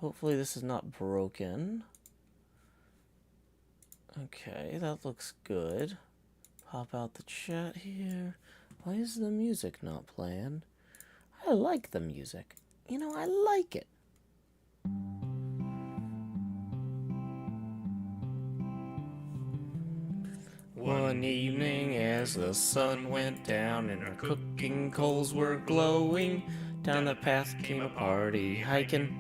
Hopefully this is not broken. Okay, that looks good. Pop out the chat here. Why is the music not playing? I like the music. You know, I like it. One evening as the sun went down and our cooking coals were glowing, down the path came a party hiking,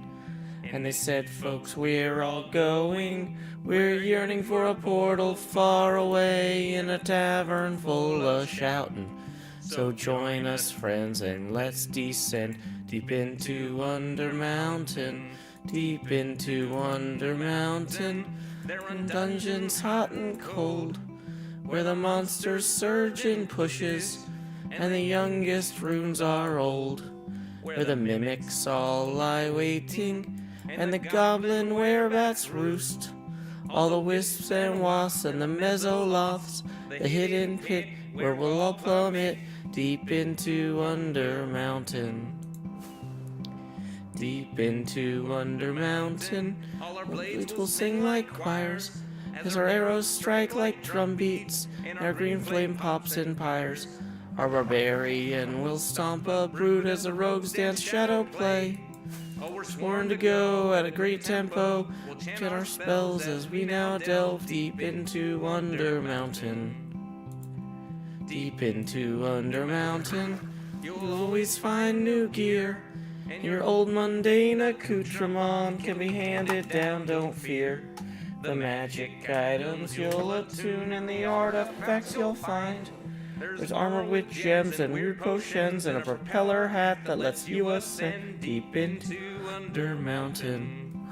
and they said, folks, we're all going. We're yearning for a portal far away in a tavern full of shouting. So join us, friends, and let's descend deep into Under Mountain, deep into Under Mountain. There are dungeons hot and cold, where the monsters surge in pushes, and the youngest runes are old, where the mimics all lie waiting, and the goblin werebats roost, all the wisps and wasps and the mezzoloths, the hidden pit where we'll all plummet deep into Under Mountain. Deep into Under Mountain, our blades will sing like choirs, as our arrows strike like drum beats, and our green flame pops in pyres. Our barbarian will stomp a brute as the rogues dance shadow play. We're sworn to go at a great tempo, we'll chant our spells as we now delve deep into Under Mountain. Deep into Under Mountain, you'll always find new gear, and your old mundane accoutrement can be handed down, don't fear. The magic items you'll attune and the artifacts you'll find. There's armor with gems and weird potions and a propeller hat that lets you ascend deep into Under Mountain.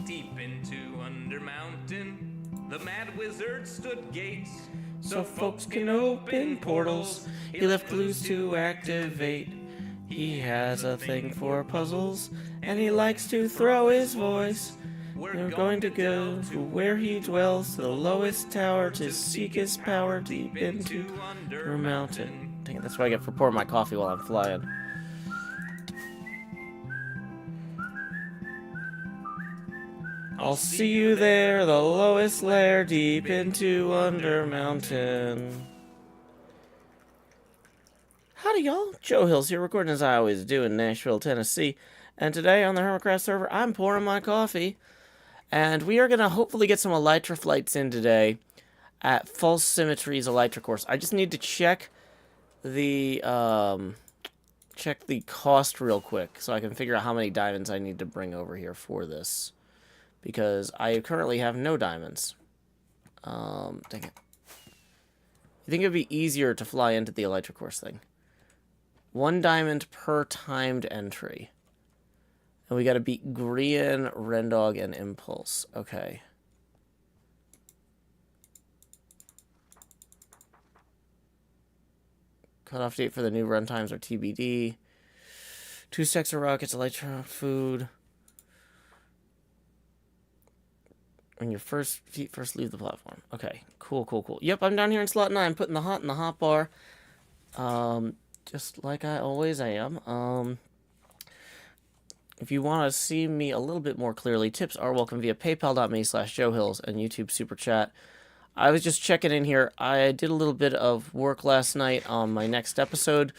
Deep into Under Mountain, the mad wizard stood gates, so folks can open portals. He left clues to activate. He has a thing for puzzles, and he likes to throw his voice. We're going to go to where he dwells, to the lowest tower, to seek his power deep into Under Mountain. Dang it, that's what I get for pouring my coffee while I'm flying. I'll see you there, the lowest lair, deep into Under Mountain. Howdy, y'all. Joe Hills here, recording as I always do in Nashville, Tennessee. And today on the HermitCraft server, I'm pouring my coffee. And we are going to hopefully get some Elytra flights in today at False Symmetry's Elytra course. I just need to check the cost real quick so I can figure out how many diamonds I need to bring over here for this. Because I currently have no diamonds. Dang it. You think it would be easier to fly into the Elytra course thing? 1 diamond per timed entry. And we gotta beat Grian, Rendog, and Impulse. Okay. Cutoff date for the new runtimes are TBD. 2 stacks of rockets, Elytra, food. When your feet first leave the platform. Okay, cool, cool, cool. Yep, I'm down here in slot 9, putting the hot in the hot bar. Just like I always am. If you want to see me a little bit more clearly, tips are welcome via paypal.me/JoeHills and YouTube Super Chat. I was just checking in here. I did a little bit of work last night on my next episode,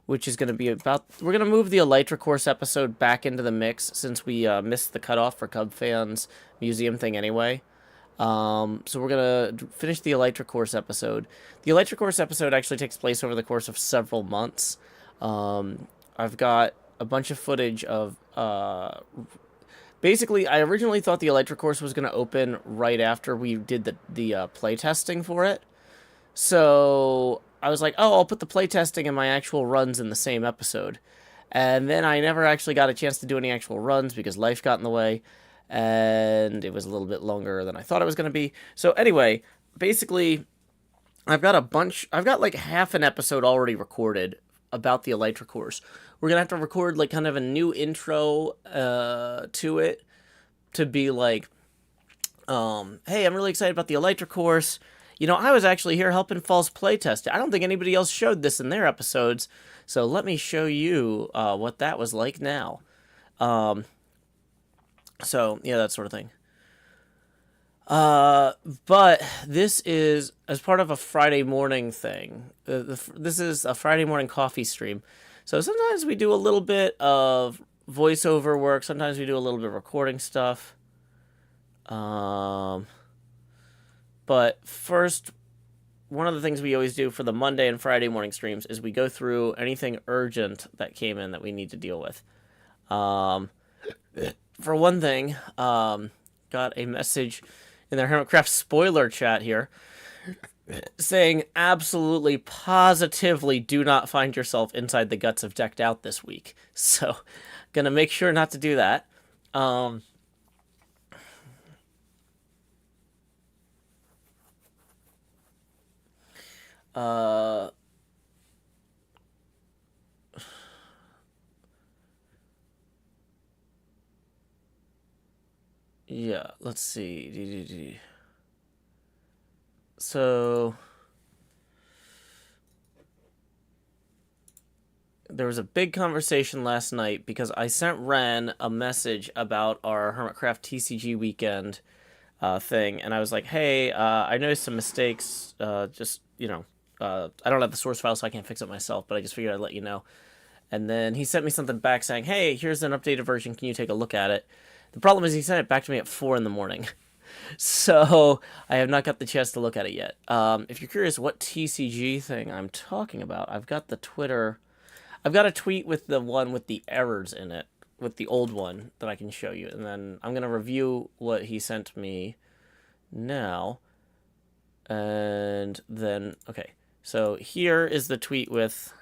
which is going to be about... We're going to move the Elytra course episode back into the mix since we missed the cutoff for Cub Fans Museum thing anyway. So we're going to finish the Elytra course episode. The Elytra course episode actually takes place over the course of several months. I've got a bunch of footage of... Basically, I originally thought the Elytra course was going to open right after we did the play testing for it. So I was like, oh, I'll put the play testing and my actual runs in the same episode. And then I never actually got a chance to do any actual runs because life got in the way. And it was a little bit longer than I thought it was going to be. So anyway, basically, I've got like half an episode already recorded about the Elytra course. We're going to have to record like kind of a new intro to it to be like, hey, I'm really excited about the Elytra course. You know, I was actually here helping False playtest it. I don't think anybody else showed this in their episodes, so let me show you what that was like now. So, yeah, that sort of thing. But this is as part of a Friday morning thing. This is a Friday morning coffee stream. So sometimes we do a little bit of voiceover work. Sometimes we do a little bit of recording stuff. But first, one of the things we always do for the Monday and Friday morning streams is we go through anything urgent that came in that we need to deal with. For one thing, got a message in their HermitCraft spoiler chat here saying absolutely positively do not find yourself inside the guts of Decked Out this week. So, gonna make sure not to do that. Yeah, let's see. So there was a big conversation last night because I sent Ren a message about our HermitCraft TCG weekend thing, and I was like, hey, I noticed some mistakes. I don't have the source file, so I can't fix it myself, but I just figured I'd let you know. And then he sent me something back saying, hey, here's an updated version. Can you take a look at it? The problem is he sent it back to me at 4 in the morning. So I have not got the chance to look at it yet. If you're curious what TCG thing I'm talking about, I've got the Twitter. I've got a tweet with the one with the errors in it, with the old one that I can show you. And then I'm going to review what he sent me now. And then, okay. So here is the tweet with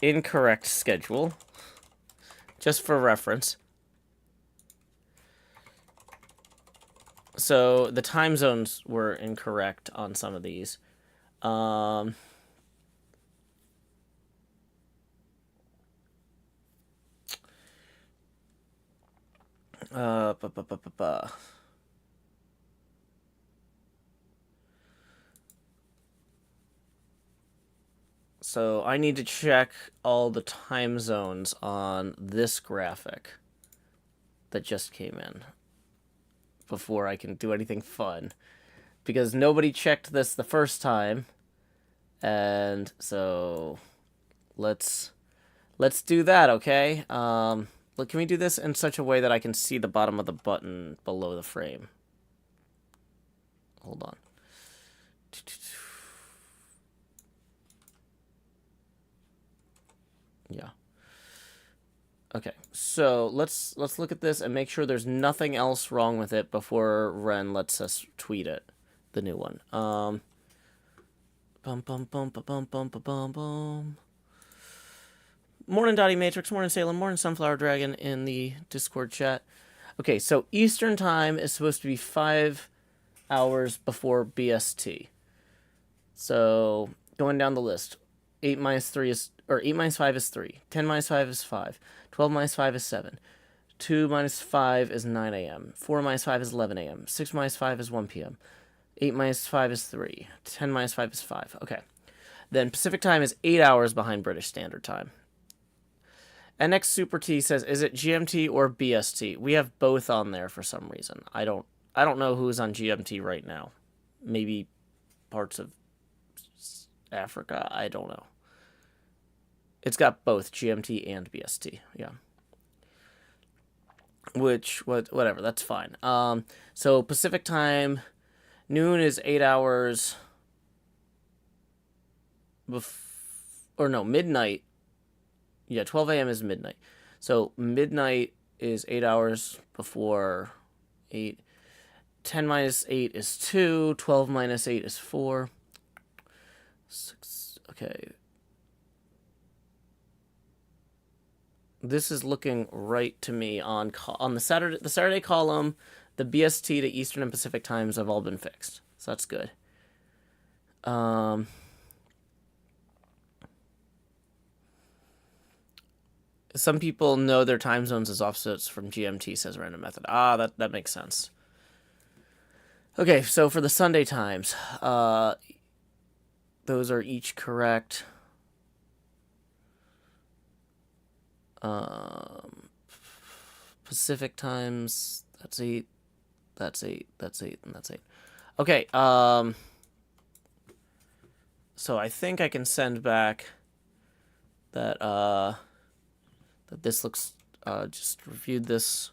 incorrect schedule, just for reference. So the time zones were incorrect on some of these. So I need to check all the time zones on this graphic that just came in before I can do anything fun, because nobody checked this the first time, and so let's do that, okay? Look, can we do this in such a way that I can see the bottom of the button below the frame? Hold on. Yeah. Okay, so let's look at this and make sure there's nothing else wrong with it before Ren lets us tweet it, the new one. Bum bum bum bum bum bum bum bum. Morning Dottie Matrix, morning Salem, morning Sunflower Dragon in the Discord chat. Okay, so Eastern time is supposed to be 5 hours before BST. So going down the list, 8 minus 3 is, or 8 minus 5 is 3. 10 minus 5 is 5. 12 minus 5 is 7. 2 minus 5 is 9 a.m. 4 minus 5 is 11 a.m. 6 minus 5 is 1 p.m. 8 minus 5 is 3. 10 minus 5 is 5. Okay. Then Pacific time is 8 hours behind British Standard Time. NX Super T says, is it GMT or BST? We have both on there for some reason. I don't know who's on GMT right now. Maybe parts of Africa. I don't know. It's got both GMT and BST. Yeah. Whatever. That's fine. So Pacific time, noon is 8 hours. Midnight. Yeah, 12 a.m. is midnight. So midnight is 8 hours before 8. 10 minus 8 is 2. 12 minus 8 is 4. 6. Okay. This is looking right to me on the Saturday column. The BST to Eastern and Pacific times have all been fixed, so that's good. Some people know their time zones as offsets from GMT, says Random Method. That makes sense. Okay, so for the Sunday times, those are each correct. Pacific times. That's 8. That's 8. That's 8. And that's 8. Okay. So I think I can send back that that this looks just reviewed this.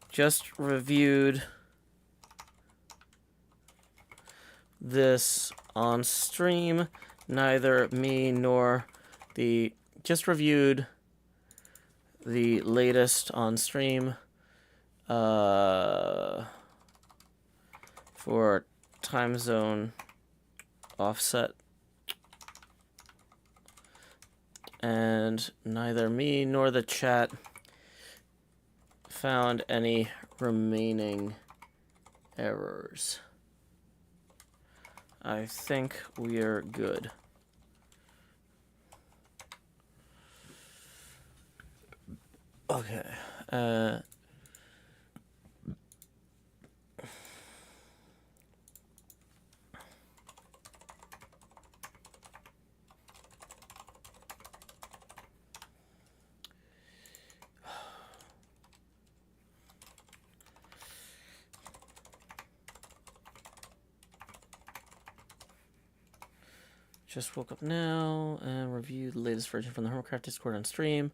Just reviewed this on stream. Neither me nor the just reviewed the latest on stream for time zone offset, and neither me nor the chat found any remaining errors. I think we're good. Okay. Just woke up now and reviewed the latest version from the HermitCraft Discord on stream.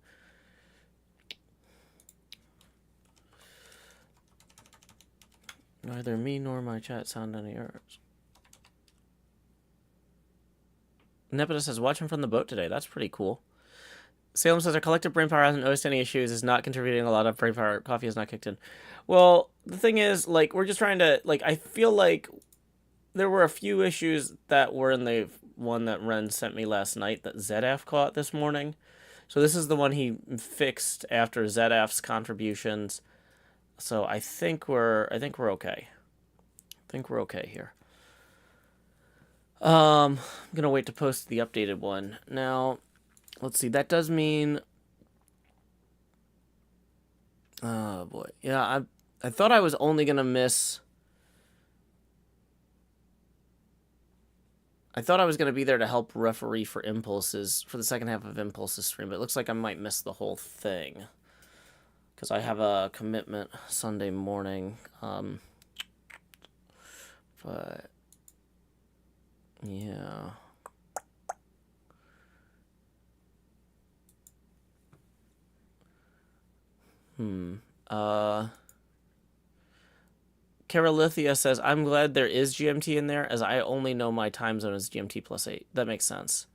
Neither me nor my chat sound any errors. Nepeta says, watching from the boat today. That's pretty cool. Salem says, our collective brain power hasn't noticed any issues, is not contributing a lot of brain power. Coffee has not kicked in. Well, the thing is, like, we're just trying to, like, I feel like there were a few issues that were in the one that Ren sent me last night that ZF caught this morning. So this is the one he fixed after ZF's contributions. So I think we're okay. I think we're okay here. I'm gonna wait to post the updated one. Now, let's see. That does mean, oh boy, yeah. I thought I was only gonna miss. I thought I was gonna be there to help referee for Impulses for the second half of Impulses stream, but it looks like I might miss the whole thing because I have a commitment Sunday morning. But yeah. Carolithia says, I'm glad there is GMT in there, as I only know my time zone is GMT +8. That makes sense.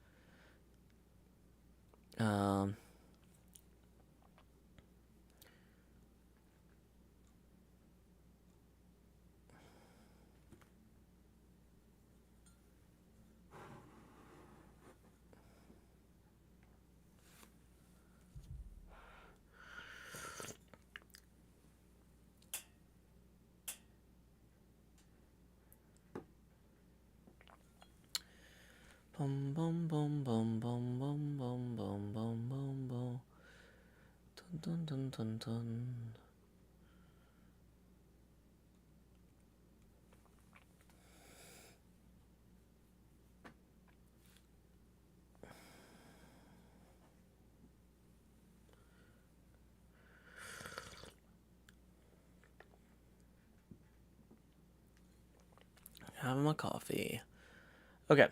Bum bum bum bum bum bum bum bum bum bum bum. Dun dun dun dun dun. Having my coffee. Okay,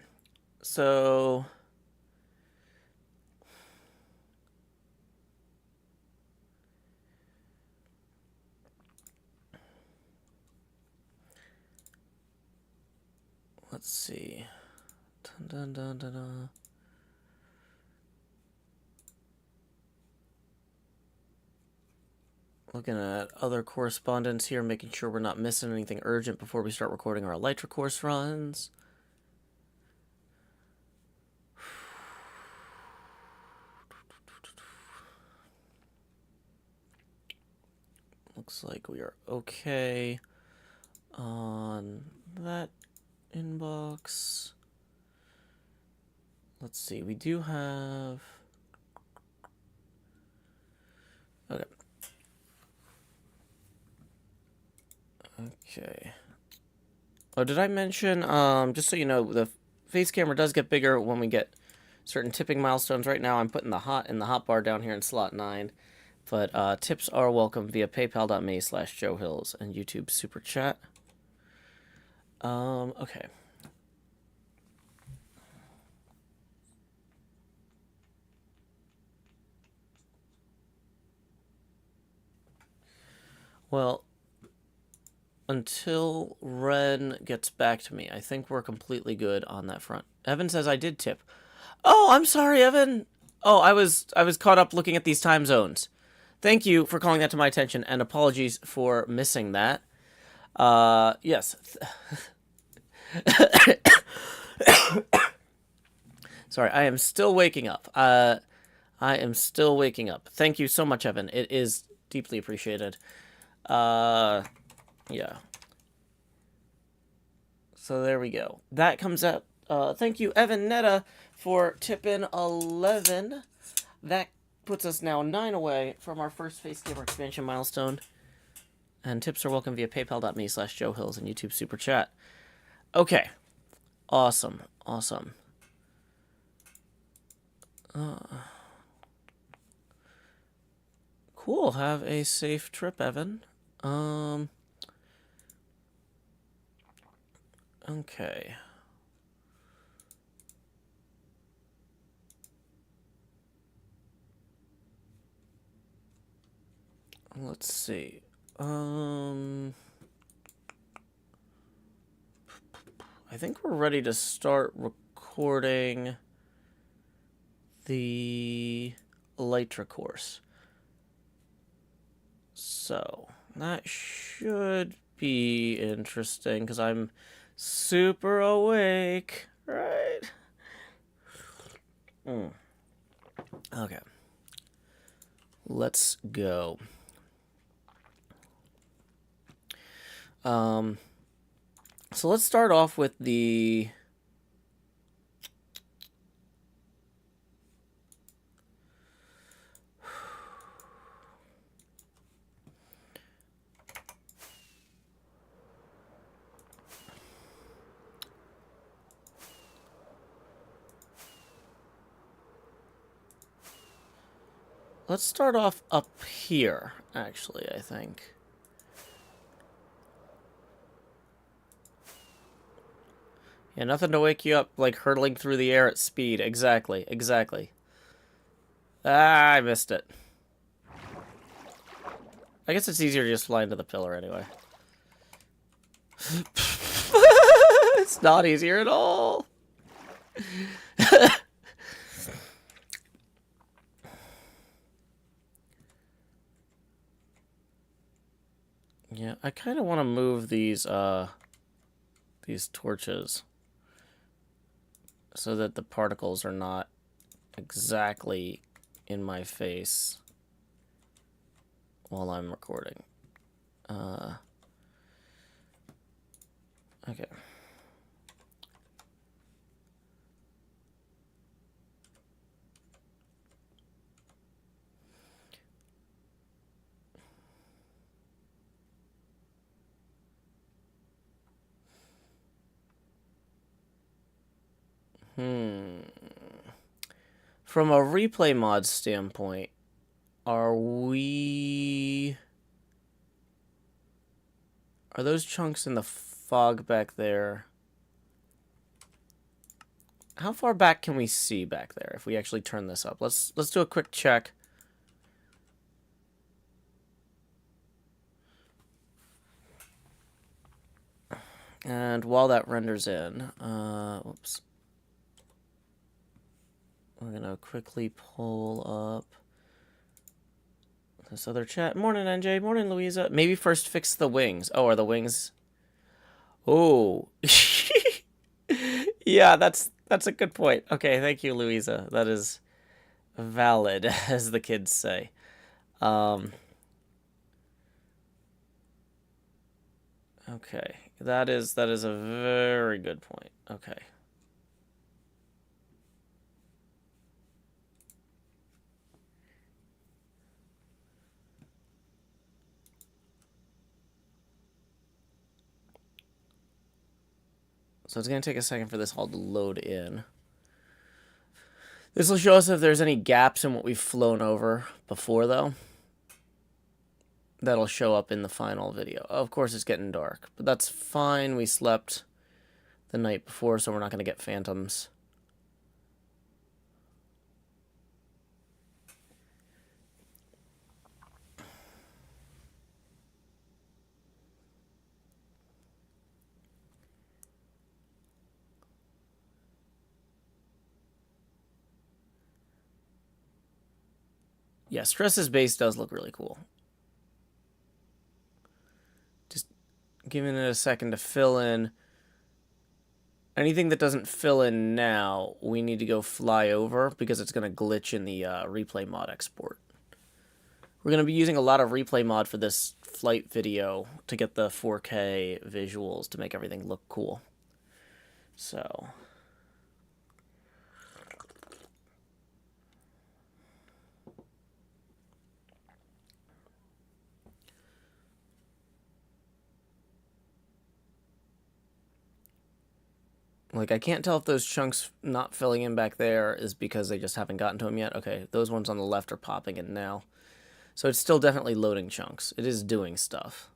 so let's see. Dun, dun, dun, dun, dun. Looking at other correspondence here, making sure we're not missing anything urgent before we start recording our Elytra course runs. Looks like we are okay on that inbox. Let's see, we do have... Okay. Okay. Oh, did I mention, just so you know, the face camera does get bigger when we get certain tipping milestones. Right now I'm putting the hot bar down here in slot 9. But tips are welcome via paypal.me/Joe Hills and YouTube Super Chat. Okay. Well, until Ren gets back to me, I think we're completely good on that front. Evan says I did tip. Oh, I'm sorry, Evan. Oh, I was caught up looking at these time zones. Thank you for calling that to my attention, and apologies for missing that. Yes. Sorry, I am still waking up. I am still waking up. Thank you so much, Evan. It is deeply appreciated. Yeah. So there we go. That comes out. Thank you, Evan Netta, for tipping 11. That puts us now 9 away from our first face gamer expansion milestone. And tips are welcome via paypal.me/Joe Hills and YouTube Super Chat. Okay. Awesome. Awesome. Cool. Have a safe trip, Evan. Okay. Let's see. I think we're ready to start recording the Elytra course. So, that should be interesting because I'm super awake, right? Okay. Let's go. So let's start off with the let's start off up here, actually, I think. Yeah, nothing to wake you up like hurtling through the air at speed. Exactly, exactly. Ah, I missed it. I guess it's easier to just fly into the pillar anyway. It's not easier at all. Yeah, I kind of want to move these torches so that the particles are not exactly in my face while I'm recording. Okay. From a replay mod standpoint, are those chunks in the fog back there? How far back can we see back there if we actually turn this up? Let's do a quick check. And while that renders in, whoops. We're gonna quickly pull up this other chat. Morning, NJ. Morning, Louisa. Maybe first fix the wings. Oh, are the wings? Oh. Yeah, that's a good point. Okay, thank you, Louisa. That is valid, as the kids say. Okay, that is a very good point. Okay. So it's going to take a second for this all to load in. This will show us if there's any gaps in what we've flown over before, though. That'll show up in the final video. Of course, it's getting dark, but that's fine. We slept the night before, so we're not going to get phantoms. Yeah, Stress's base does look really cool. Just giving it a second to fill in. Anything that doesn't fill in now, we need to go fly over because it's going to glitch in the replay mod export. We're going to be using a lot of replay mod for this flight video to get the 4K visuals to make everything look cool. So... like, I can't tell if those chunks not filling in back there is because they just haven't gotten to them yet. Okay, those ones on the left are popping in now. So it's still definitely loading chunks. It is doing stuff.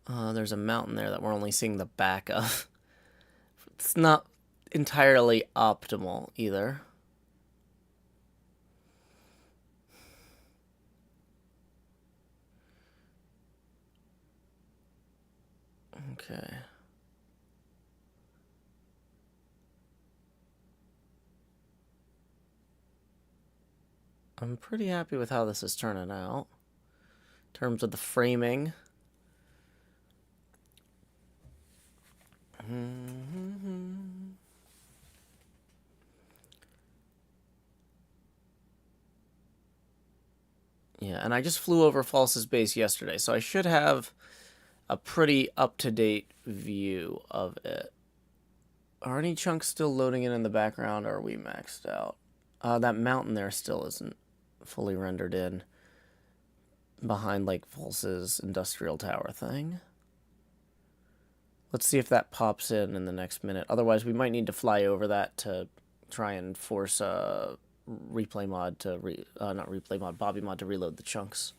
There's a mountain there that we're only seeing the back of. It's not entirely optimal either. Okay. I'm pretty happy with how this is turning out. In terms of the framing. Yeah, and I just flew over False's base yesterday, so I should have a pretty up-to-date view of it. Are any chunks still loading in the background, or are we maxed out? That mountain there still isn't fully rendered in behind, like, False's industrial tower thing. Let's see if that pops in the next minute. Otherwise, we might need to fly over that to try and force a replay mod to not replay mod, Bobby mod to reload the chunks.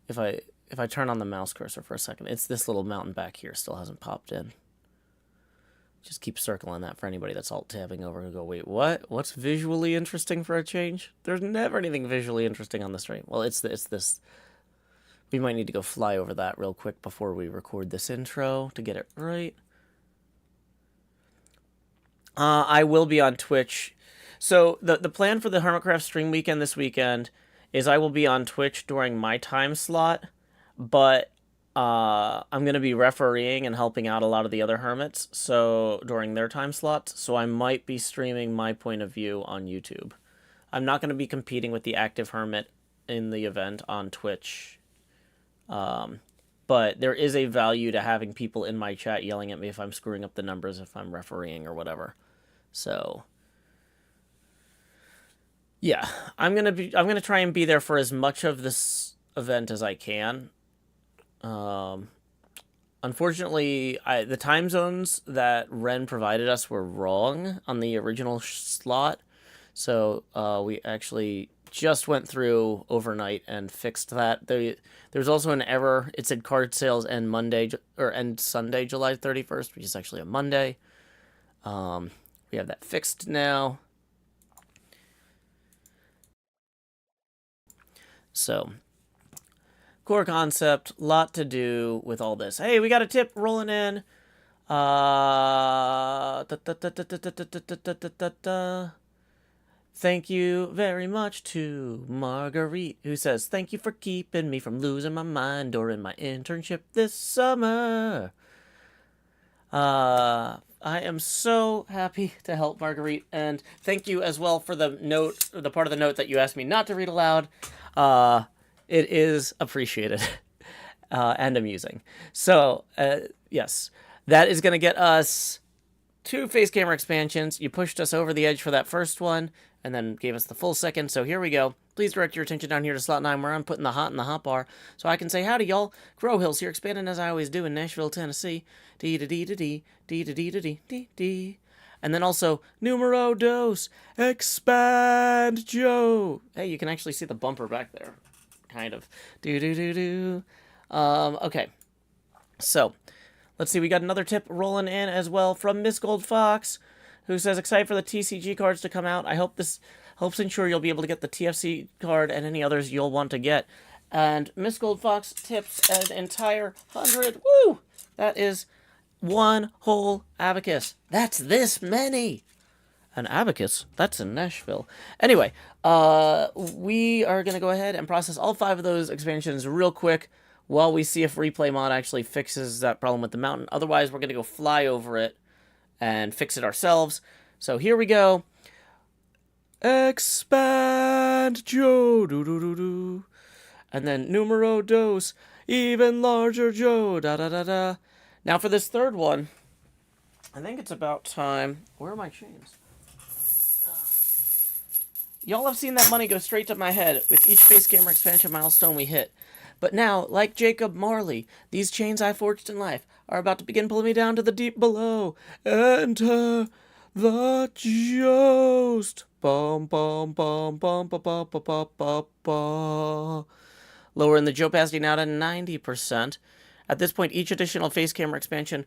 If I turn on the mouse cursor for a second, it's this little mountain back here still hasn't popped in. Just keep circling that for anybody that's alt-tabbing over and go, wait, what? What's visually interesting for a change? There's never anything visually interesting on the stream. Well, it's this. We might need to go fly over that real quick before we record this intro to get it right. I will be on Twitch. So the plan for the HermitCraft stream weekend this weekend is I will be on Twitch during my time slot, but I'm going to be refereeing and helping out a lot of the other hermits so during their time slots, so I might be streaming my point of view on YouTube. I'm not going to be competing with the active hermit in the event on Twitch, but there is a value to having people in my chat yelling at me if I'm screwing up the numbers, if I'm refereeing or whatever. So yeah, I'm gonna try and be there for as much of this event as I can. Unfortunately, the time zones that Ren provided us were wrong on the original slot, so we actually just went through overnight and fixed that. There's also an error. It said card sales end Monday or end Sunday, July 31st, which is actually a Monday. We have that fixed now. So, core concept, lot to do with all this. Hey, we got a tip rolling in. Thank you very much to Marguerite, who says, thank you for keeping me from losing my mind during my internship this summer. I am so happy to help Marguerite, and thank you as well for the note, the part of the note that you asked me not to read aloud. It is appreciated and amusing. So, yes, that is going to get us 2 face camera expansions. You pushed us over the edge for that first one. and then gave us the full second. So here we go. Please direct your attention down here to slot 9, where I'm putting the hot in the hot bar, so I can say howdy, y'all. Crow Hills here, expanding as I always do in Nashville, Tennessee. Dee-da-dee-da-dee, dee-da-dee-da-dee-dee-dee. And then also, numero dos, expand Joe. Hey, you can actually see the bumper back there. Kind of. Do-do-do-do. Okay. So, let's see, we got another tip rolling in as well from Miss Gold Fox, who says, excited for the TCG cards to come out. I hope this helps ensure you'll be able to get the TFC card and any others you'll want to get. And Miss Gold Fox tips an entire 100. Woo! That is one whole abacus. That's this many. An abacus? That's in Nashville. Anyway, we are going to go ahead and process all 5 of those expansions real quick while we see if Replay Mod actually fixes that problem with the mountain. Otherwise, we're going to go fly over it and fix it ourselves. So here we go. Expand Joe. Do-do-do-do. And then numero dos. Even larger Joe. Da-da-da-da. Now for this third one, I think it's about time. Where are my chains? Y'all have seen that money go straight to my head with each face camera expansion milestone we hit. But now, like Jacob Marley, these chains I forged in life are about to begin pulling me down to the deep below. Enter the joust. Bum bum bum bum ba ba ba ba ba ba. Lowering the Joe opacity now to 90%. At this point, each additional face camera expansion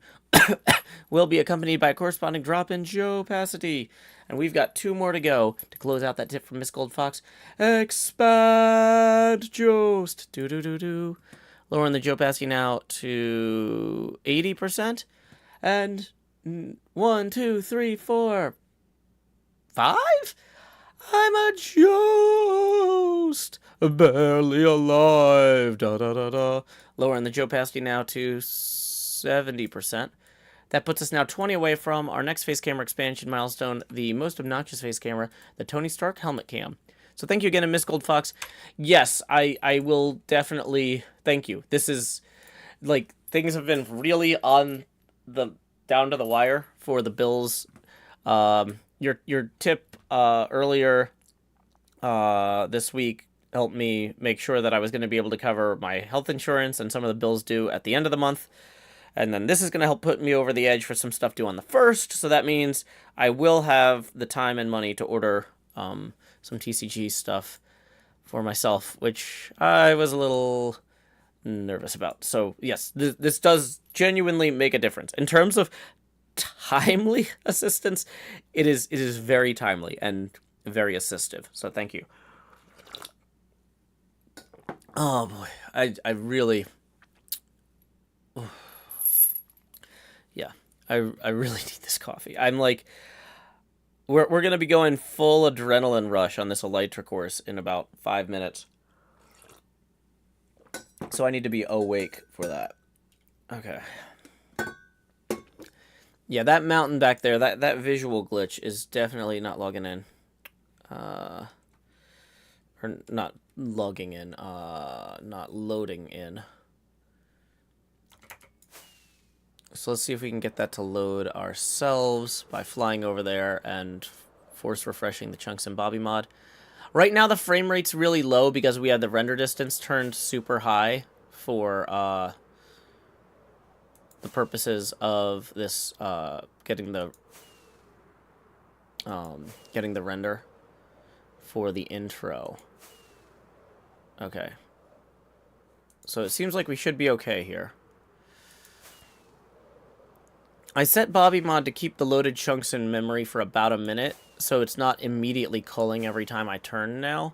will be accompanied by a corresponding drop in Joe opacity. And we've got 2 more to go to close out that tip from Miss Gold Fox. Expand Jost. Do-do-do-do. Lowering the Joe opacity now to 80%. And 1, 2, 3, 4, 5? I'm a Jost. Barely alive. Da-da-da-da. Lowering the Joe opacity now to 70%. That puts us now 20 away from our next face camera expansion milestone, the most obnoxious face camera, the Tony Stark helmet cam. So thank you again to Miss Gold Fox. Yes, I will definitely thank you. This is, like, things have been really on the, down to the wire for the bills. Your tip earlier this week helped me make sure that I was going to be able to cover my health insurance and some of the bills due at the end of the month. And then this is going to help put me over the edge for some stuff due on the 1st. So that means I will have the time and money to order some TCG stuff for myself, which I was a little nervous about. So yes, this does genuinely make a difference. In terms of timely assistance, it is very timely and very assistive. So thank you. Oh boy, I really... Yeah, I really need this coffee. I'm like, we're going to be going full adrenaline rush on this Elytra course in about 5 minutes. So I need to be awake for that. Okay. Yeah, that mountain back there, that visual glitch is definitely not logging in. Or not logging in, not loading in. So let's see if we can get that to load ourselves by flying over there and force refreshing the chunks in Bobby Mod. Right now the frame rate's really low because we have the render distance turned super high for the purposes of this getting the render for the intro. Okay. So it seems like we should be okay here. I set Bobby Mod to keep the loaded chunks in memory for about a minute, so it's not immediately culling every time I turn now.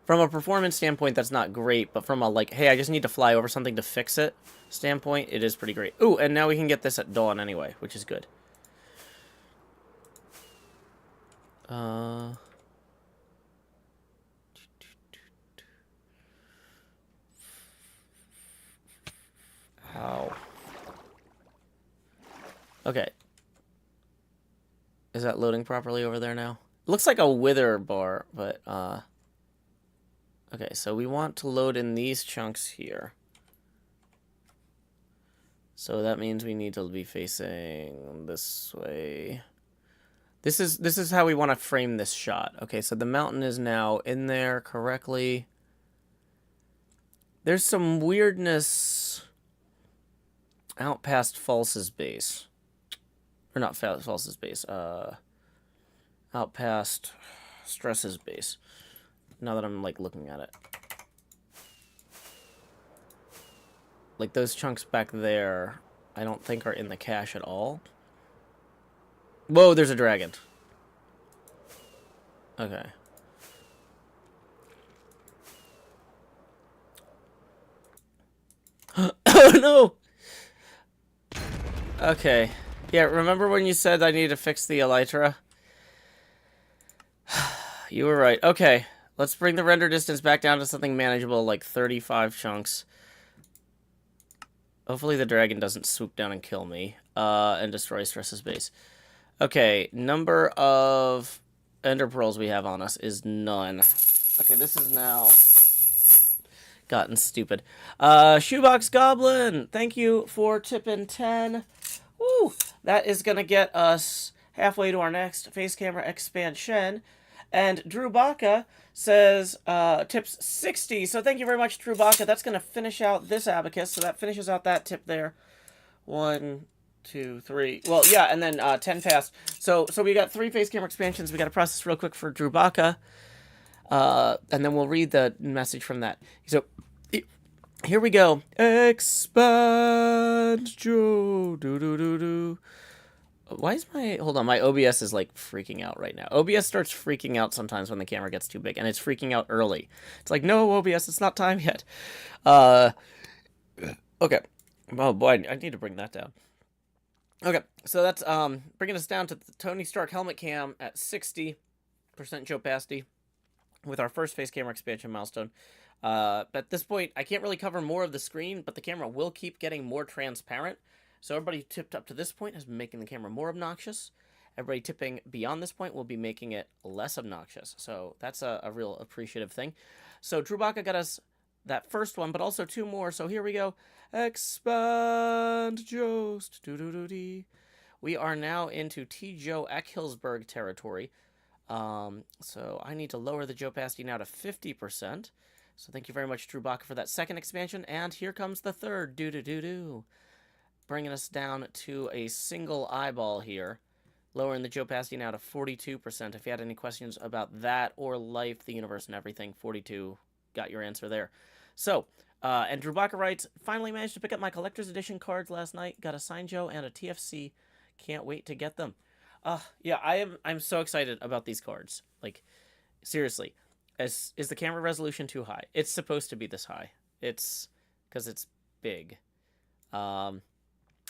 From a performance standpoint, that's not great, but from a, like, hey, I just need to fly over something to fix it standpoint, it is pretty great. Ooh, and now we can get this at dawn anyway, which is good. How? Okay. Is that loading properly over there now? It looks like a wither bar, but, okay, so we want to load in these chunks here. So that means we need to be facing this way. This is how we want to frame this shot. Okay, so the mountain is now in there correctly. There's some weirdness out past False's base. Or not False's base. Out past Stress's base. Now that I'm, like, looking at it. Like, those chunks back there, I don't think are in the cache at all. Whoa, there's a dragon. Okay. Oh, no! Okay. Yeah, remember when you said I need to fix the elytra? You were right. Okay. Let's bring the render distance back down to something manageable, like 35 chunks. Hopefully the dragon doesn't swoop down and kill me, and destroy Stress's base. Okay, number of ender pearls we have on us is none. Okay, this is now gotten stupid. Shoebox Goblin, thank you for tipping 10. Woo! That is gonna get us halfway to our next face camera expansion. And Drew Baca says tips 60. So thank you very much, Drew Baca. That's gonna finish out this abacus. So that finishes out that tip there. 1, 2, 3. Well, yeah, and then 10 fast. So we got 3 face camera expansions. We got to process real quick for Drew Baca. And then we'll read the message from that. So here we go. Expand Joe. Do. Why is my... Hold on, my OBS is, like, freaking out right now. OBS starts freaking out sometimes when the camera gets too big, and it's freaking out early. It's like, no, OBS, it's not time yet. Okay. Oh, boy, I need to bring that down. Okay, so that's bringing us down to the Tony Stark helmet cam at 60% opacity with our first face camera expansion milestone. At this point, I can't really cover more of the screen, but the camera will keep getting more transparent. So everybody tipped up to this point has been making the camera more obnoxious. Everybody tipping beyond this point will be making it less obnoxious. So that's a real appreciative thing. So Drew Baca got us that first one, but also 2 more. So here we go. Expand Jost. We are now into T. Joe Eckhillsburg territory. So I need to lower the Joe opacity now to 50%. So thank you very much, Drew Baca, for that second expansion. And here comes the third. Bringing us down to a single eyeball here. Lowering the Joe opacity now to 42%. If you had any questions about that or life, the universe, and everything, 42 got your answer there. So, and Drew Baca writes, finally managed to pick up my collector's edition cards last night. Got a signed Joe and a TFC. Can't wait to get them. Yeah, I'm so excited about these cards. Like, seriously. Is the camera resolution too high? It's supposed to be this high. It's because it's big.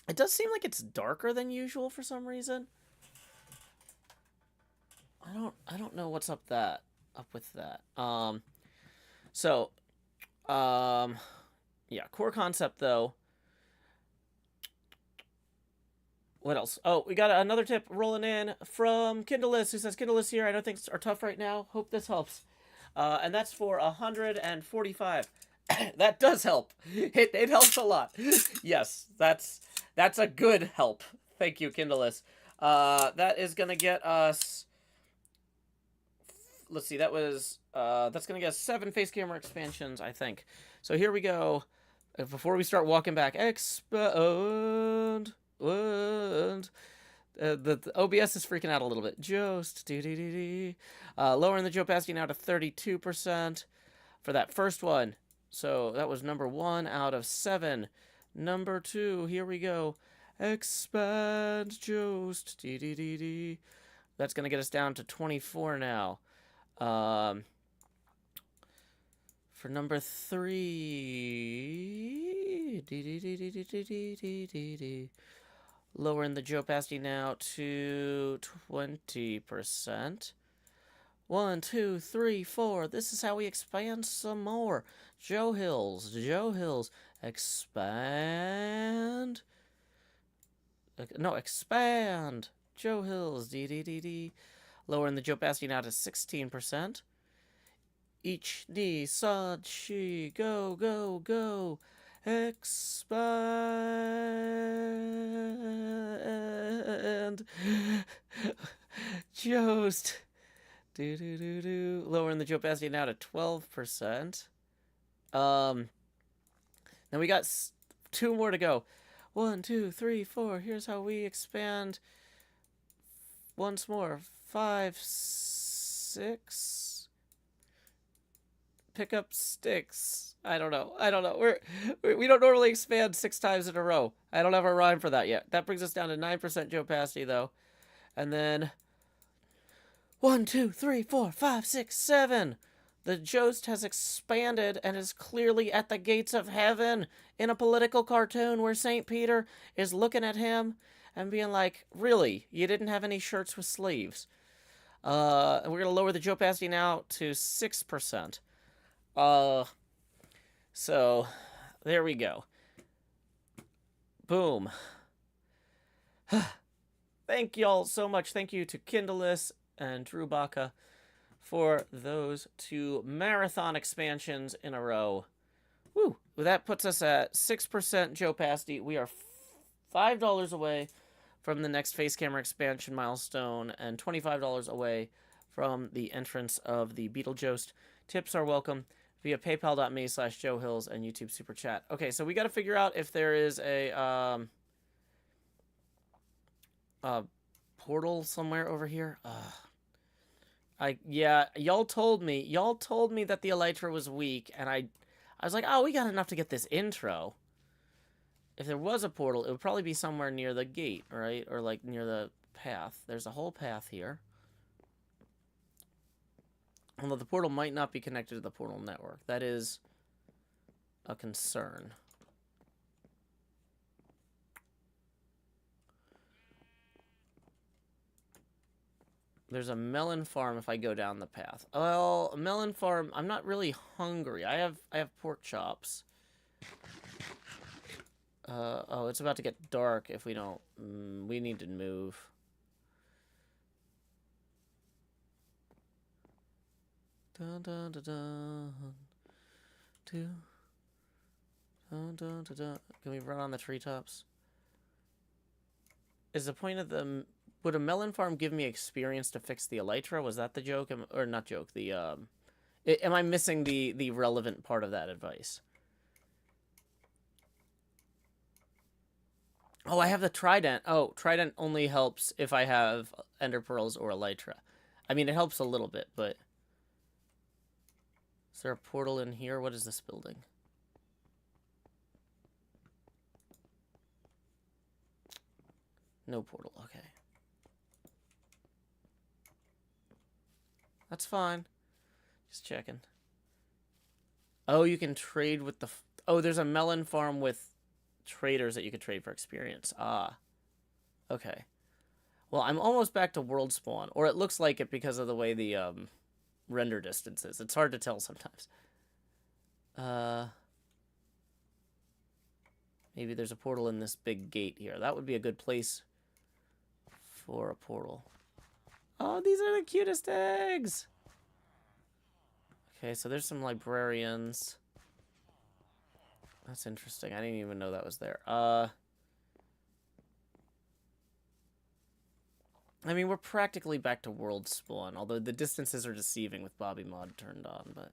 It does seem like it's darker than usual for some reason. I don't know what's up with that. Yeah, core concept though. What else? Oh, we got another tip rolling in from Kindleless, who says, Kindleless here. I know things are tough right now. Hope this helps. And that's for 145. That does help. It helps a lot. Yes, that's a good help. Thank you, Kindleless. That is gonna get us. Let's see. That's gonna get us 7 face camera expansions, I think. So here we go. Before we start walking back, expand. The OBS is freaking out a little bit. Just lowering the Joe opacity now to 32% for that first one. So that was number 1 out of 7. Number 2, here we go. Expand Jost. That's gonna get us down to 24 now. For number 3, lowering the Joe opacity now to 20%. 1, 2, 3, 4. This is how we expand some more. Joe Hills, expand. No, expand. Joe Hills, lowering the Joe opacity now to 16%. Each knee, sod, she, go. Expand. Jost. Lowering the Joe opacity now to 12%. Then we got 2 more to go. 1, 2, 3, 4. Here's how we expand. Once more. 5, 6. Pick up sticks. I don't know. We don't normally expand 6 times in a row. I don't have a rhyme for that yet. That brings us down to 9% Joe opacity though. And then 1, 2, 3, 4, 5, 6, 7. The Jost has expanded and is clearly at the gates of heaven in a political cartoon where St. Peter is looking at him and being like, really? You didn't have any shirts with sleeves. And we're going to lower the Joe opacity now to 6%. So, there we go. Boom. Thank y'all so much. Thank you to Kindleus and Drew Baca for those 2 marathon expansions in a row. Woo! That puts us at 6% Joe opacity. We are $5 away from the next face camera expansion milestone and $25 away from the entrance of the Beetlejost. Tips are welcome via paypal.me/JoeHills and YouTube Super Chat. Okay, so we got to figure out if there is a portal somewhere over here. Y'all told me that the elytra was weak, and I was like, oh, we got enough to get this intro. If there was a portal, it would probably be somewhere near the gate, right? Or like near the path. There's a whole path here. Although the portal might not be connected to the portal network. That is a concern. There's a melon farm if I go down the path. Well, a melon farm, I'm not really hungry. I have pork chops. Oh, it's about to get dark if we don't... we need to move. Dun, dun, dun, dun. Dun, dun, dun, dun. Can we run on the treetops? Is the point of the... Would a melon farm give me experience to fix the elytra? Was that the joke? Or not joke, the... am I missing the relevant part of that advice? Oh, I have the trident. Oh, trident only helps if I have ender pearls or elytra. I mean, it helps a little bit, but... Is there a portal in here? What is this building? No portal. Okay. That's fine. Just checking. Oh, you can trade with the... Oh, there's a melon farm with traders that you could trade for experience. Ah. Okay. Well, I'm almost back to world spawn. Or it looks like it because of the way the render distance is. It's hard to tell sometimes. Maybe there's a portal in this big gate here. That would be a good place for a portal. Oh, these are the cutest eggs! Okay, so there's some librarians. That's interesting. I didn't even know that was there. I mean, we're practically back to world spawn, although the distances are deceiving with Bobby Mod turned on, but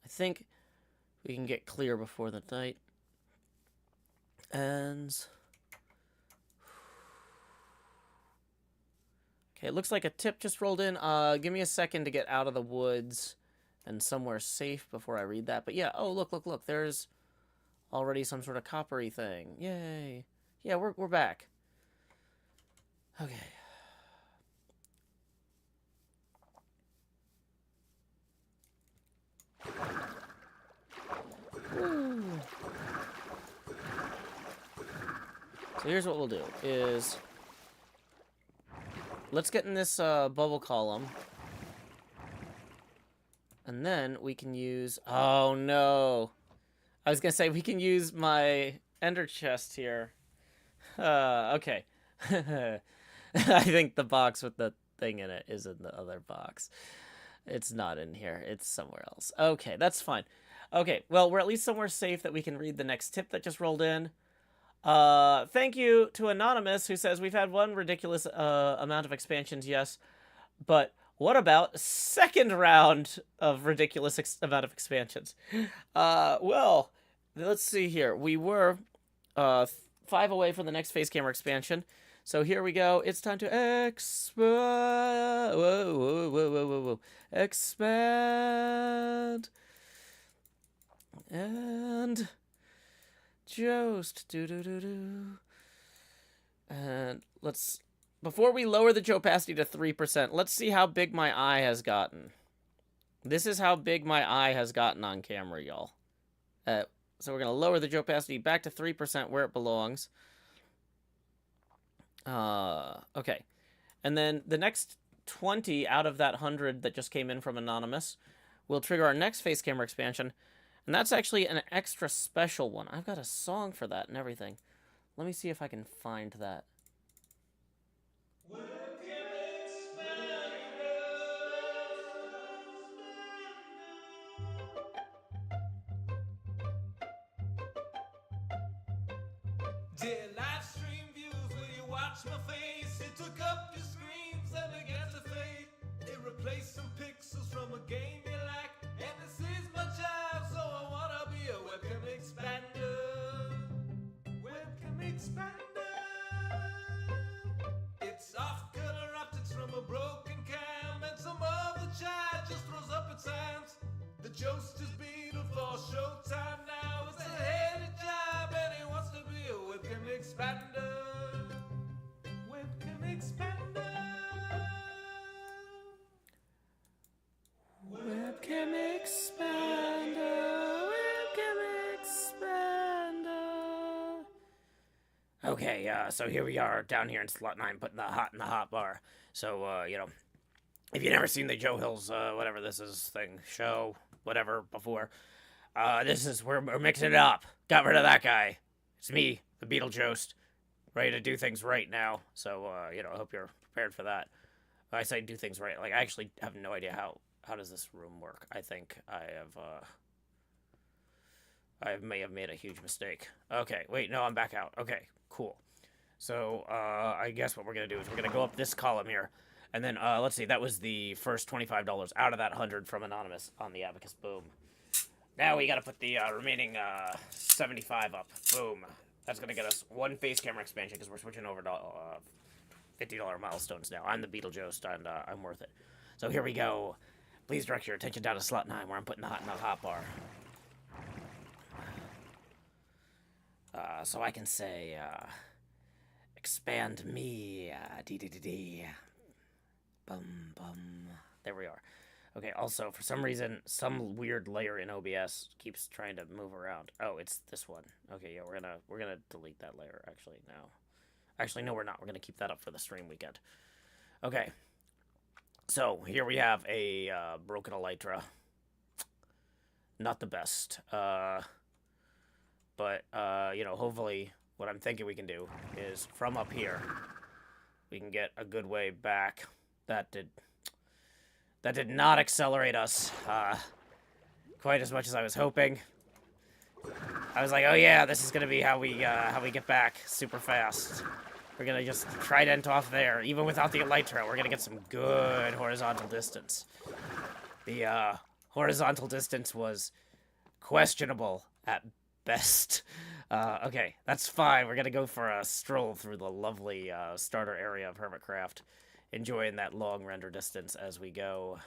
I think we can get clear before the night ends. Okay, it looks like a tip just rolled in. Give me a second to get out of the woods and somewhere safe before I read that. But yeah, oh, look. There's already some sort of coppery thing. Yay. Yeah, we're back. Okay. Woo. So here's what we'll do, is... Let's get in this bubble column. And then we can use... Oh, no. I was going to say, we can use my ender chest here. Okay. I think the box with the thing in it is in the other box. It's not in here. It's somewhere else. Okay, that's fine. Okay, well, we're at least somewhere safe that we can read the next tip that just rolled in. Thank you to Anonymous, who says, we've had one ridiculous amount of expansions, yes, but what about second round of ridiculous amount of expansions? Well, let's see here. We were 5 away from the next face camera expansion. So here we go. It's time to expand. And Jost. And let's, before we lower the opacity to 3%, let's see how big my eye has gotten. This is how big my eye has gotten on camera, y'all. So we're going to lower the opacity back to 3% where it belongs. Okay. And then the next 20 out of that 100 that just came in from Anonymous will trigger our next face camera expansion. And that's actually an extra special one. I've got a song for that and everything. Let me see if I can find that. Dear live stream views, will you watch my face? It took up your screens and began to fade. It replaced some pixels from a game you like. And this is my job, so I wanna be a webcam expander. Webcam expander. It's off-color optics from a broken cam, and some of the chat just throws up its hands. The Jost is beaten for showtime now. It's a heady job, and he wants to be a webcam expander. Webcam expander. Webcam expander. Webcam expander. Okay, so here we are down here in slot 9, putting the hot in the hot bar. So, you know, if you've never seen the Joe Hills, whatever this is thing, show, whatever, before, this is, we're mixing it up. Got rid of that guy. It's me, the Beetlejost, ready to do things right now. So, you know, I hope you're prepared for that. I say do things right. Like, I actually have no idea how does this room work. I think I may have made a huge mistake. Okay, wait, no, I'm back out. Okay, cool. So, I guess what we're going to do is we're going to go up this column here. And then, let's see, that was the first $25 out of that 100 from Anonymous on the Abacus. Boom. Now we got to put the remaining 75 up. Boom. That's going to get us one face camera expansion because we're switching over to $50 milestones now. I'm the Beetlejost, and I'm worth it. So here we go. Please direct your attention down to slot 9 where I'm putting the hot in the hot bar. So I can say, expand me, dee. Bum, bum. There we are. Okay, also, for some reason, some weird layer in OBS keeps trying to move around. Oh, it's this one. Okay, yeah, we're gonna delete that layer, actually, now. Actually, no, we're not. We're gonna keep that up for the stream weekend. Okay. So, here we have a, broken elytra. Not the best. But, you know, hopefully, what I'm thinking we can do is, from up here, we can get a good way back. That did not accelerate us quite as much as I was hoping. I was like, oh yeah, this is gonna be how we get back super fast. We're gonna just trident off there, even without the elytra. We're gonna get some good horizontal distance. The horizontal distance was questionable at best. Okay, that's fine. We're gonna go for a stroll through the lovely starter area of HermitCraft, enjoying that long render distance as we go.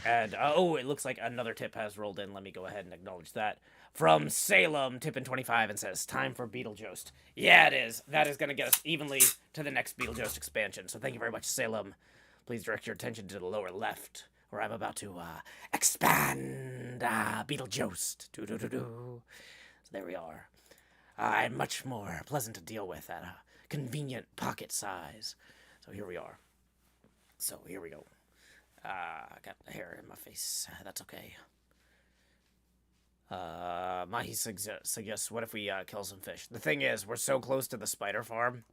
And, oh, it looks like another tip has rolled in. Let me go ahead and acknowledge that. From Salem, tipping 25 and says, time for Beetlejost. Yeah, it is. That is going to get us evenly to the next Beetlejost expansion. So thank you very much, Salem. Please direct your attention to the lower left, where I'm about to expand Beetlejost. So there we are. And much more pleasant to deal with at a convenient pocket size. So here we are. So here we go. I got the hair in my face. That's okay. Mahi suggests, what if we kill some fish? The thing is, we're so close to the spider farm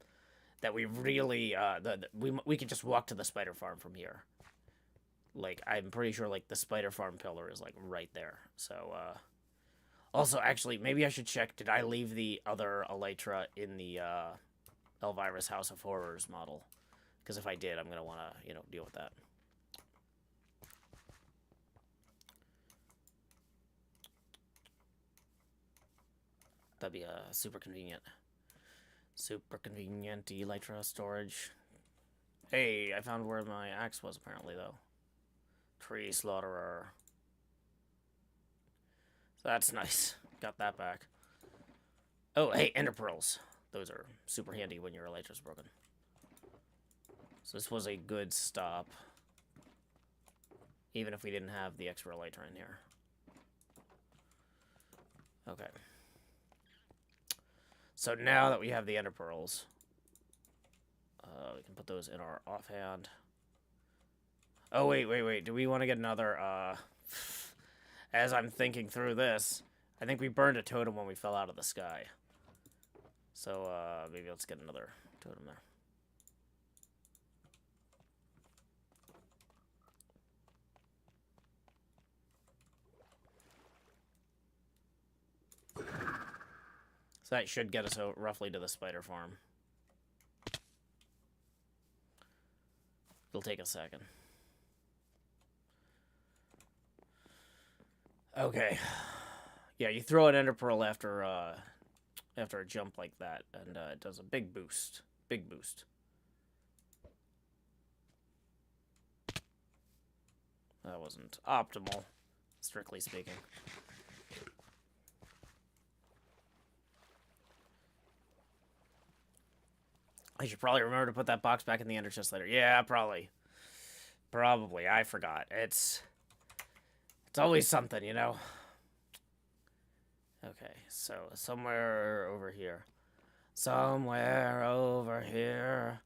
that we really we could just walk to the spider farm from here. Like, I'm pretty sure like the spider farm pillar is like right there. So Also, actually, maybe I should check. Did I leave the other elytra in the Elvira's House of Horrors model? Because if I did, I'm going to want to, deal with that. That'd be super convenient. Super convenient elytra storage. Hey, I found where my axe was apparently, though. Tree slaughterer. So that's nice. Got that back. Oh, hey, ender pearls. Those are super handy when your elytra's broken. So this was a good stop. Even if we didn't have the extra elytra in here. Okay. So now that we have the ender pearls, we can put those in our offhand. Oh, wait. Do we want to get another, as I'm thinking through this, I think we burned a totem when we fell out of the sky. So, maybe let's get another totem there. So that should get us roughly to the spider farm. It'll take a second. Okay. Yeah, you throw an ender pearl after a jump like that, and it does a big boost. Big boost. That wasn't optimal, strictly speaking. I should probably remember to put that box back in the ender chest later. Yeah, probably. Probably. I forgot. It's always something, you know? Okay, so somewhere over here. Somewhere over here.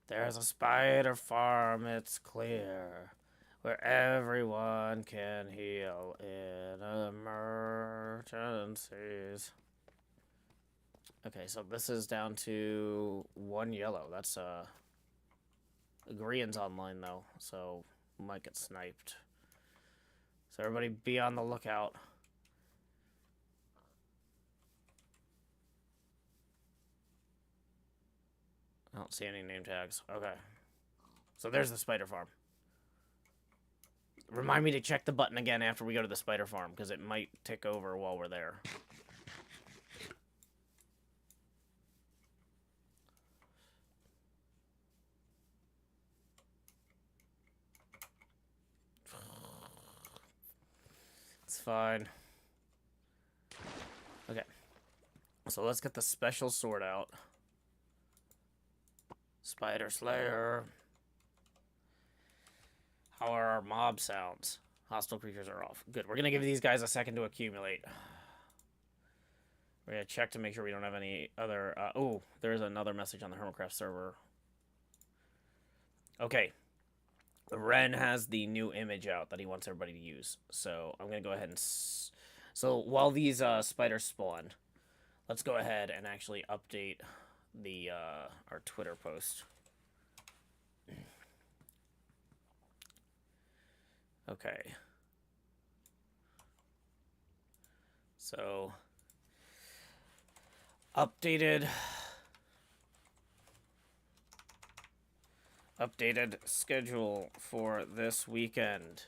There's a spider farm, it's clear. Where everyone can heal in emergencies. Okay, so this is down to 1 yellow. That's, Agreean's online, though, so we might get sniped. So everybody be on the lookout. I don't see any name tags. Okay. So there's the spider farm. Remind me to check the button again after we go to the spider farm, because it might tick over while we're there. It's fine. Okay. So let's get the special sword out. Spider Slayer. How are our mob sounds? Hostile creatures are off. Good. We're going to give these guys a second to accumulate. We're going to check to make sure we don't have any other... oh, there's another message on the HermitCraft server. Okay. Ren has the new image out that he wants everybody to use. So I'm going to go ahead and... So while these spiders spawn, let's go ahead and actually update the our Twitter post. Okay. So updated schedule for this weekend.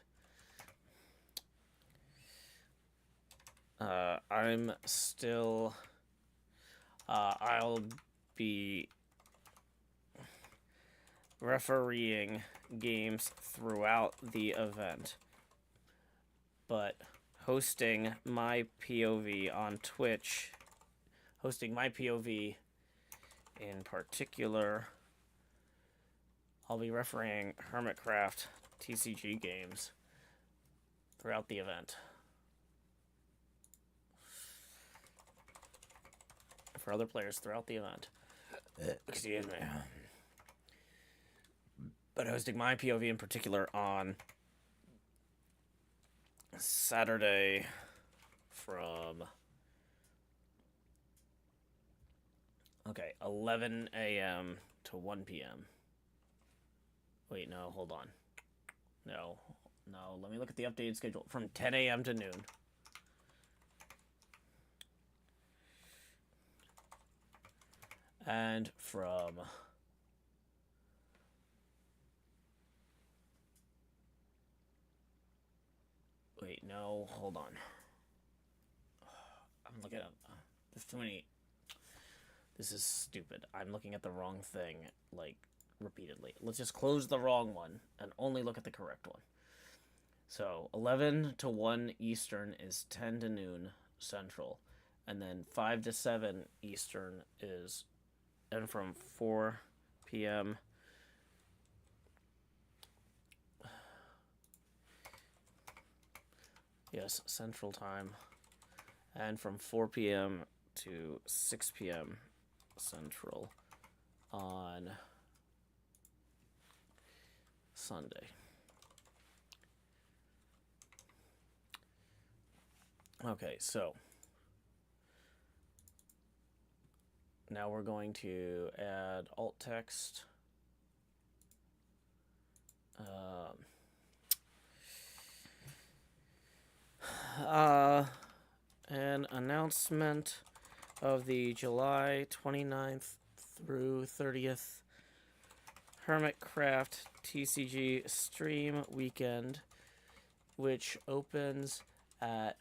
I'm still I'll be refereeing games throughout the event, but hosting my POV on Twitch, hosting my POV in particular, I'll be refereeing HermitCraft TCG games throughout the event. For other players throughout the event. Excuse me. But hosting my POV in particular on Saturday from 11 a.m. to 1 p.m. Wait, no, hold on. No, let me look at the updated schedule. From 10 a.m. to noon. And from wait, no, hold on. I'm looking at there's too many. This is stupid. I'm looking at the wrong thing, like, repeatedly. Let's just close the wrong one and only look at the correct one. So 11 to 1 Eastern is 10 to noon Central, and then 5 to 7 Eastern is, and from 4 p.m. Yes, Central Time, and from 4 p.m. to 6 p.m. Central on Sunday. Okay, so now we're going to add alt text. An announcement of the July 29th through 30th HermitCraft TCG stream weekend, which opens at...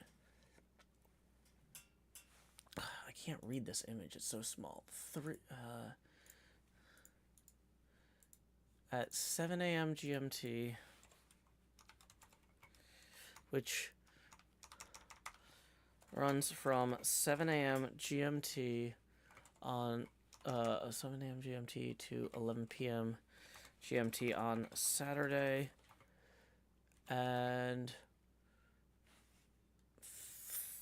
I can't read this image, it's so small. At 7 a.m. GMT, which runs from 7 a.m. GMT on 7 a.m. GMT to 11 p.m. GMT on Saturday, and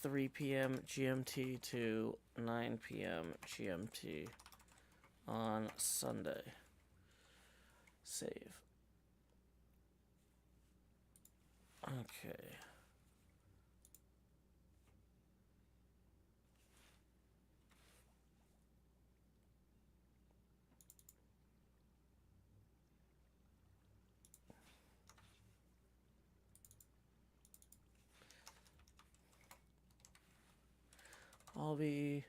3 p.m. GMT to 9 p.m. GMT on Sunday. Save. Okay. I'll be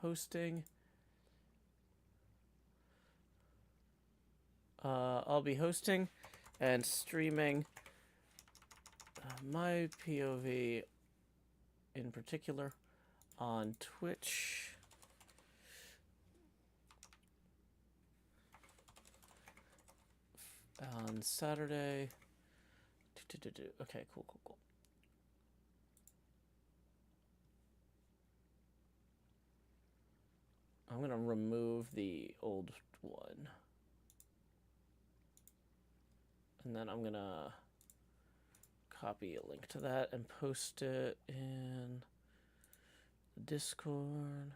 hosting. I'll be hosting and streaming my POV in particular on Twitch on Saturday. Okay, cool. I'm going to remove the old one. And then I'm going to copy a link to that and post it in Discord.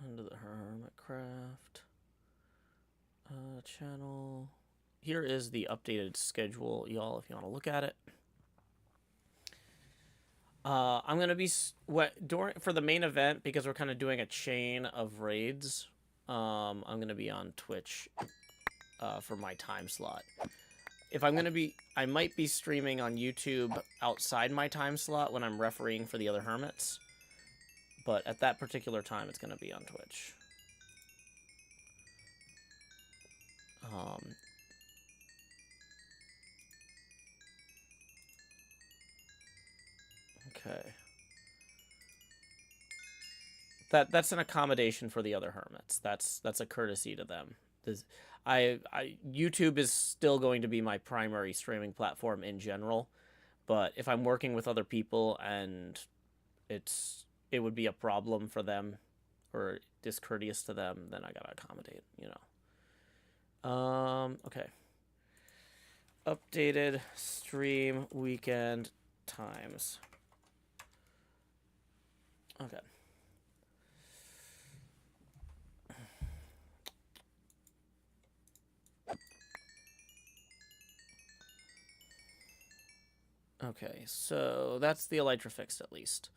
Under the HermitCraft channel. Here is the updated schedule, y'all, if you want to look at it. I'm gonna be for the main event, because we're kind of doing a chain of raids. I'm gonna be on Twitch for my time slot. If I'm gonna be, I might be streaming on YouTube outside my time slot when I'm refereeing for the other hermits. But at that particular time, it's gonna be on Twitch. Okay. That's an accommodation for the other hermits. That's a courtesy to them. YouTube is still going to be my primary streaming platform in general, but if I'm working with other people and it would be a problem for them or discourteous to them, then I gotta accommodate, you know. Okay. Updated stream weekend times. Okay. Okay, so that's the Elytra fixed at least.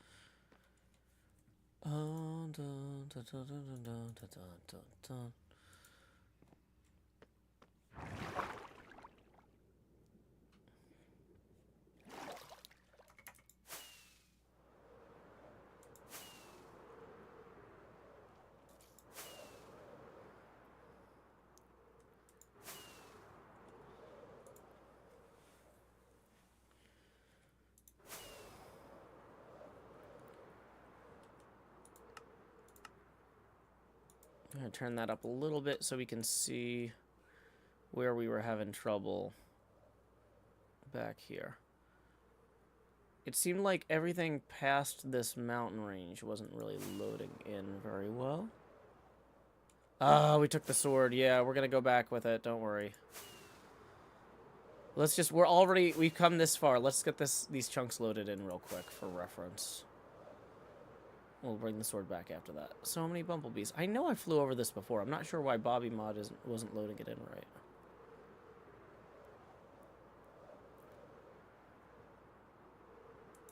I'm going to turn that up a little bit so we can see where we were having trouble back here. It seemed like everything past this mountain range wasn't really loading in very well. Ah, we took the sword. Yeah, we're going to go back with it. Don't worry. Let's just, we've come this far. Let's get these chunks loaded in real quick for reference. We'll bring the sword back after that. So many bumblebees. I know I flew over this before. I'm not sure why Bobby Mod wasn't loading it in right.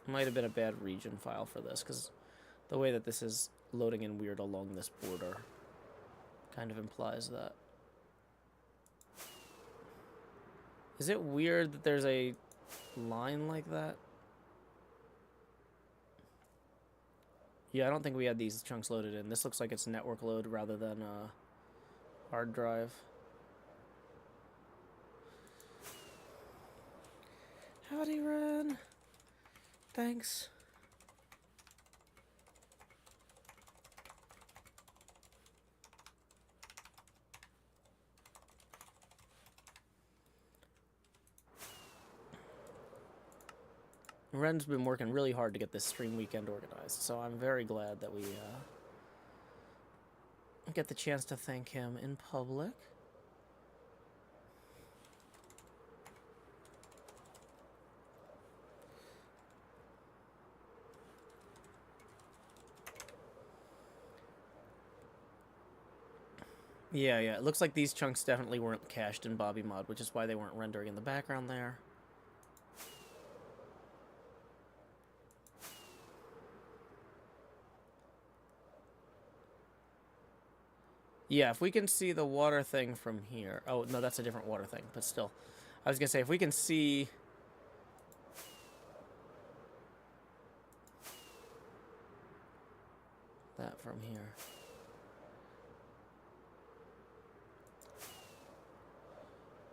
Might have been a bad region file for this, because the way that this is loading in weird along this border kind of implies that. Is it weird that there's a line like that? Yeah, I don't think we had these chunks loaded in. This looks like it's network load rather than hard drive. Howdy, Ren. Thanks. Ren's been working really hard to get this stream weekend organized, so I'm very glad that we get the chance to thank him in public. Yeah, it looks like these chunks definitely weren't cached in Bobby Mod, which is why they weren't rendering in the background there. Yeah, if we can see the water thing from here. Oh, no, that's a different water thing, but still. I was going to say, if we can see that from here.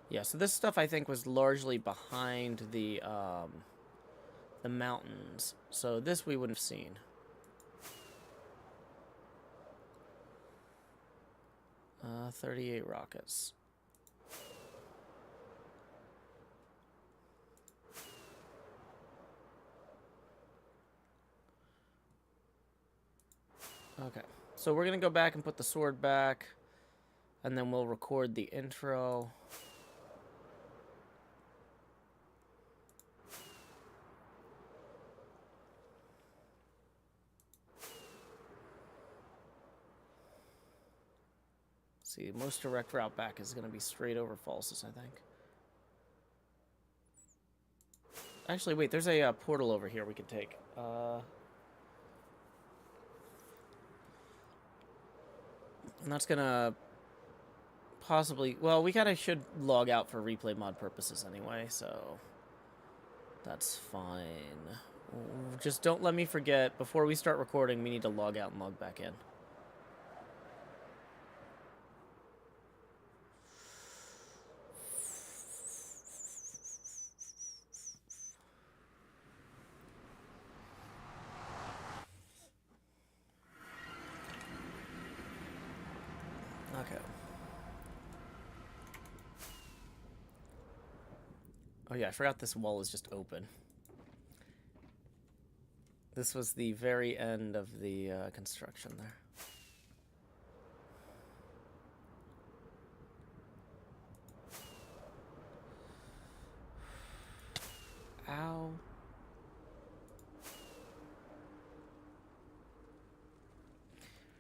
Yeah, so this stuff I think was largely behind the mountains. So this we wouldn't have seen. Uh, 38 rockets. Okay, so we're going to go back and put the sword back, and then we'll record the intro. See, the most direct route back is going to be straight over Falsus, I think. Actually, wait, there's a portal over here we could take. And that's going to possibly... Well, we kind of should log out for replay mod purposes anyway, so... That's fine. Just don't let me forget, before we start recording, we need to log out and log back in. Okay. Oh yeah, I forgot this wall is just open. This was the very end of the construction there. Ow.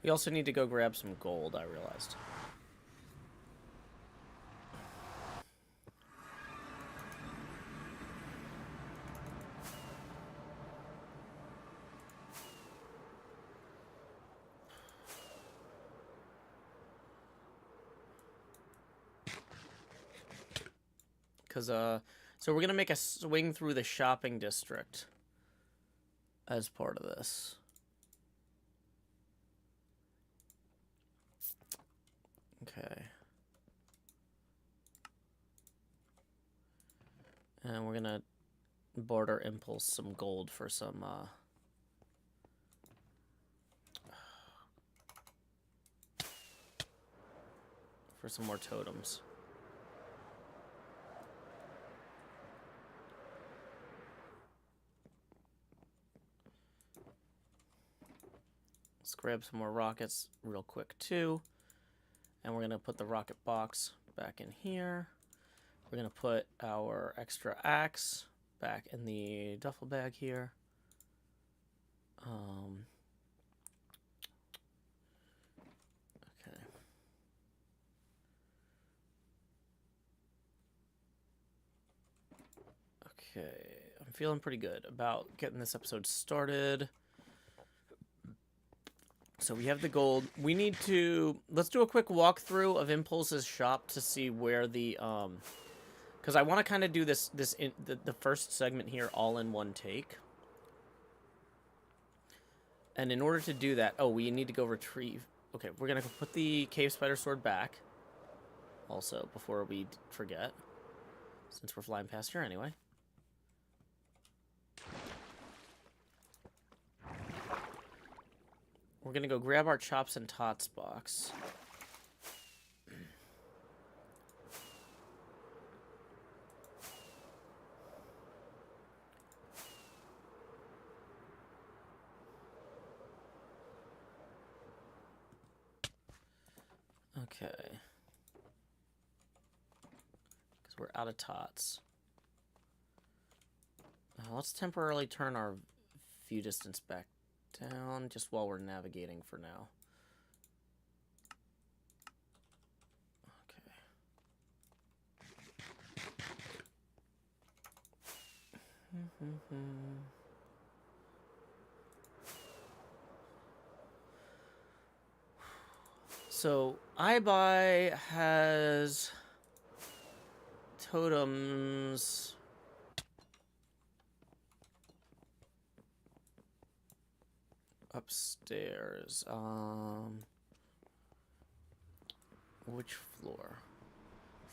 We also need to go grab some gold, I realized. Because, so we're going to make a swing through the shopping district as part of this. Okay. And we're going to barter impulse some gold for some, for some more totems. Let's grab some more rockets real quick too. And we're going to put the rocket box back in here. We're going to put our extra axe back in the duffel bag here. Okay. Okay. I'm feeling pretty good about getting this episode started. So we have the gold. We need to... Let's do a quick walkthrough of Impulse's shop to see where the... Because I want to kind of do the first segment here all in one take. And in order to do that... Oh, we need to go retrieve... Okay, we're going to put the cave spider sword back. Also, before we forget. Since we're flying past here anyway. We're going to go grab our chops and tots box. Okay. Because we're out of tots. Let's temporarily turn our view distance back down just while we're navigating for now. Okay. So, iBuy has totems. Upstairs. Which floor?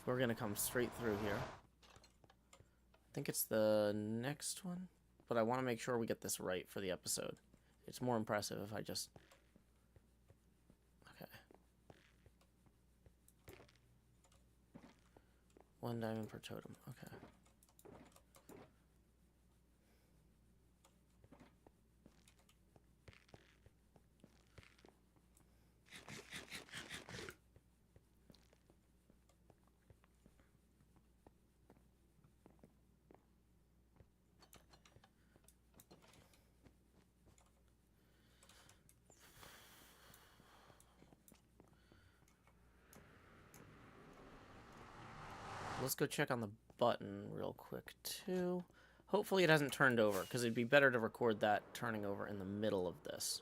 We're gonna come straight through here. I think it's the next one, but I want to make sure we get this right for the episode. It's more impressive if I just... Okay. 1 diamond per totem. Okay. Let's go check on the button real quick, too. Hopefully it hasn't turned over, because it'd be better to record that turning over in the middle of this.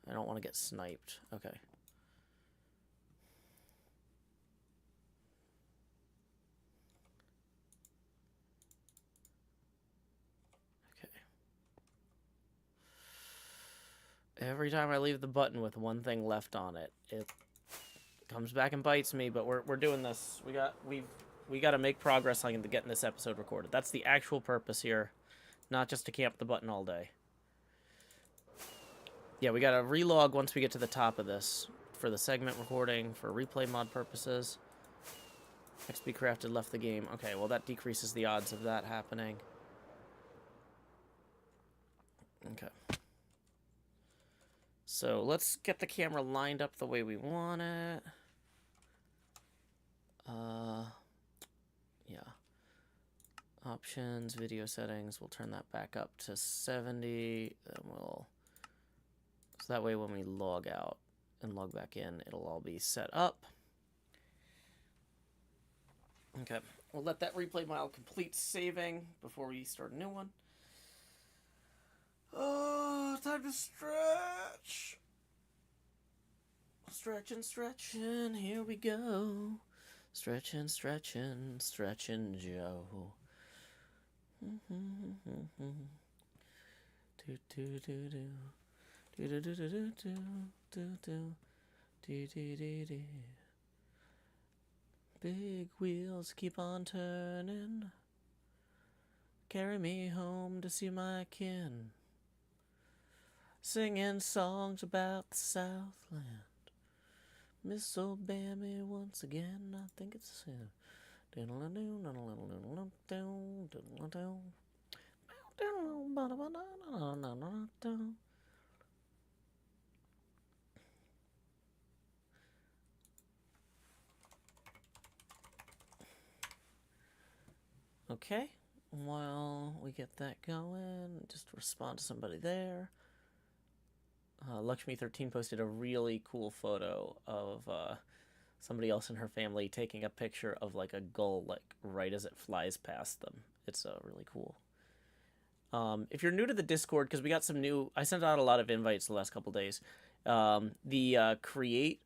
I don't want to get sniped. Okay. Okay. Every time I leave the button with one thing left on it, it comes back and bites me, but we're doing this. We got to make progress on getting this episode recorded. That's the actual purpose here, not just to camp the button all day. Yeah, we got to relog once we get to the top of this for the segment recording, for replay mod purposes. XP Crafted left the game. Okay, well that decreases the odds of that happening. Okay. So let's get the camera lined up the way we want it. Yeah. Options, video settings, we'll turn that back up to 70. Then we'll... So that way when we log out and log back in, it'll all be set up. Okay. We'll let that replay file complete saving before we start a new one. Oh, time to stretch. Stretching, stretching, here we go. Stretching, stretching, stretching Joe. Do do do do. Do do do do do do do do do do do. Big wheels keep on turning. Carry me home to see my kin. singing songs about the Southland. Miss Obama once again, I think it's okay. While we get that going, just respond to somebody there. Lakshmi13 posted a really cool photo of somebody else in her family taking a picture of like a gull, like right as it flies past them. It's really cool. If you're new to the Discord, because we got some new, I sent out a lot of invites the last couple days. The create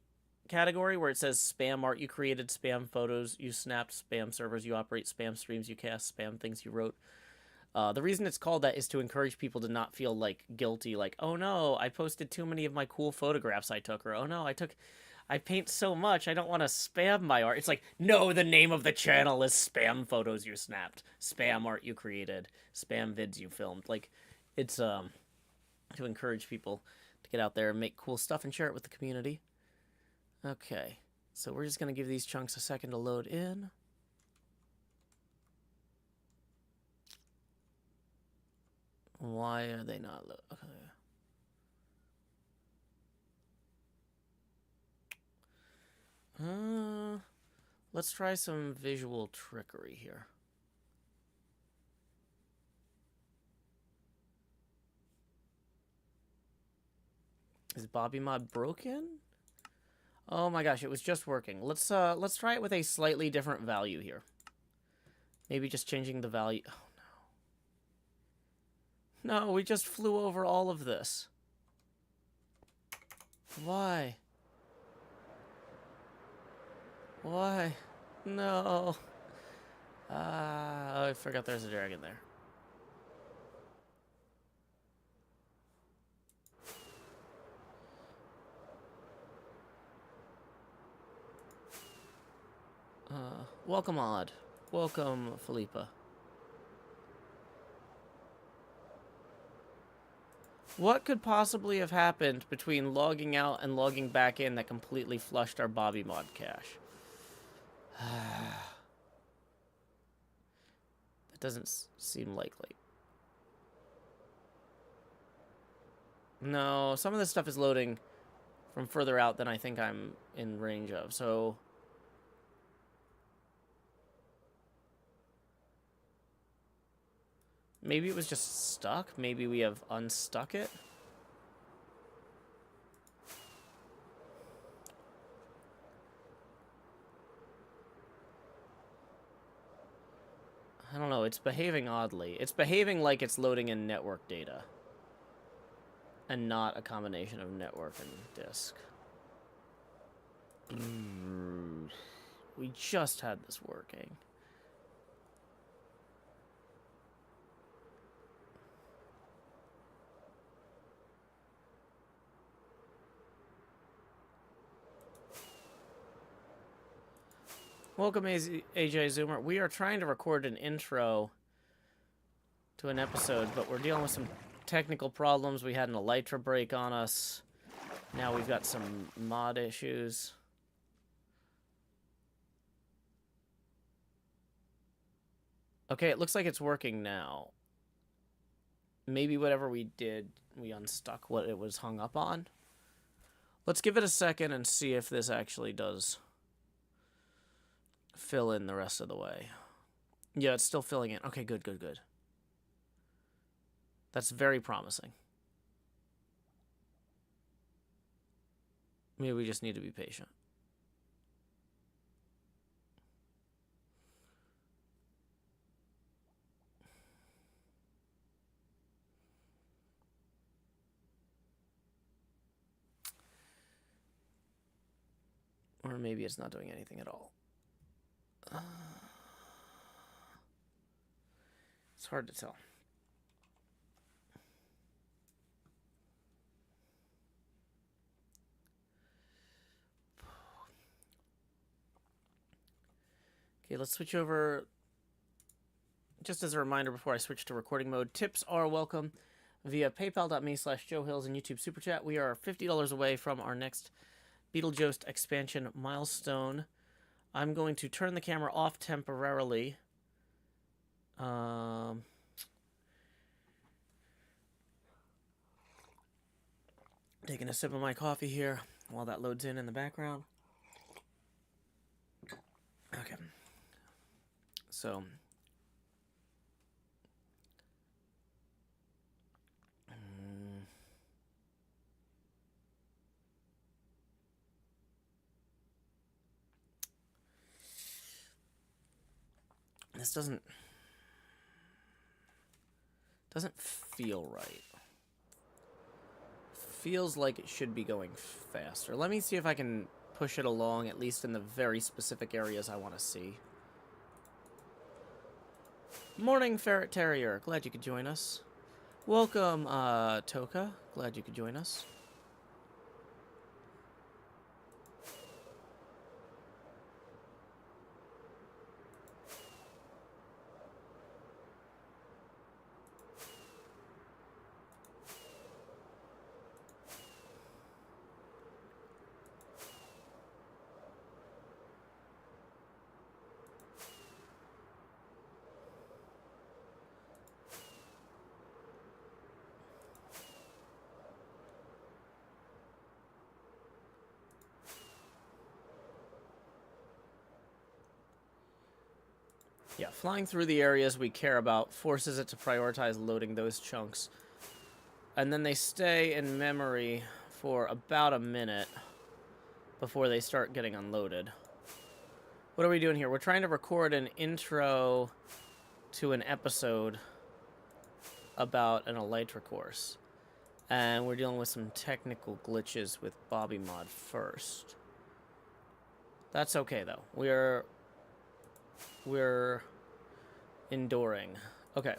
category where it says spam art you created, spam photos you snapped, spam servers you operate, spam streams you cast, spam things you wrote. The reason it's called that is to encourage people to not feel like guilty, like, oh no, I posted too many of my cool photographs I took, or oh no, I paint so much, I don't want to spam my art. It's like, no, the name of the channel is spam photos you snapped, spam art you created, spam vids you filmed. Like, it's to encourage people to get out there and make cool stuff and share it with the community. Okay, so we're just going to give these chunks a second to load in. Why are they not loading? Okay. Let's try some visual trickery here. Is Bobby Mod broken? Oh my gosh, it was just working. Let's try it with a slightly different value here. Maybe just changing the value. Oh no. No, we just flew over all of this. Why? Why? No. I forgot there's a dragon there. Welcome, Odd. Welcome, Philippa. What could possibly have happened between logging out and logging back in that completely flushed our Bobby Mod cache? That doesn't seem likely. No, some of this stuff is loading from further out than I think I'm in range of, so... Maybe it was just stuck? Maybe we have unstuck it? I don't know, it's behaving oddly. It's behaving like it's loading in network data. And not a combination of network and disk. We just had this working. Welcome, AJ Zoomer. We are trying to record an intro to an episode, but we're dealing with some technical problems. We had an elytra break on us. Now we've got some mod issues. Okay, it looks like it's working now. Maybe whatever we did, we unstuck what it was hung up on. Let's give it a second and see if this actually does fill in the rest of the way. Yeah, it's still filling in. Okay, good, good, good. That's very promising. Maybe we just need to be patient. Or maybe it's not doing anything at all. It's hard to tell. Okay, let's switch over. Just as a reminder before I switch to recording mode, tips are welcome via paypal.me/JoeHills and YouTube Super Chat. We are $50 away from our next Beetlejuice expansion milestone. I'm going to turn the camera off temporarily. Taking a sip of my coffee here while that loads in the background. Okay. So... this doesn't feel right. Feels like it should be going faster. Let me see if I can push it along, at least in the very specific areas I want to see. Morning, Ferret Terrier. Glad you could join us. Welcome, Toka. Glad you could join us. Yeah, flying through the areas we care about forces it to prioritize loading those chunks. And then they stay in memory for about a minute before they start getting unloaded. What are we doing here? We're trying to record an intro to an episode about an Elytra course. And we're dealing with some technical glitches with Bobby Mod first. That's okay, though. We're enduring. Okay.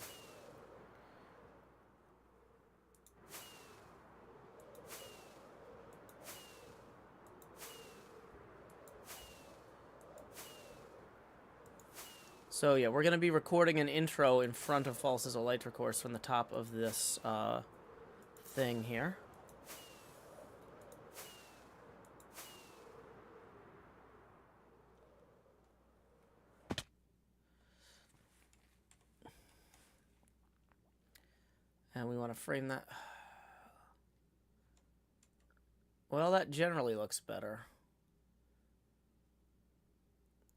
So yeah, we're going to be recording an intro in front of False's Elytra course from the top of this thing here. And we want to frame that. Well, that generally looks better.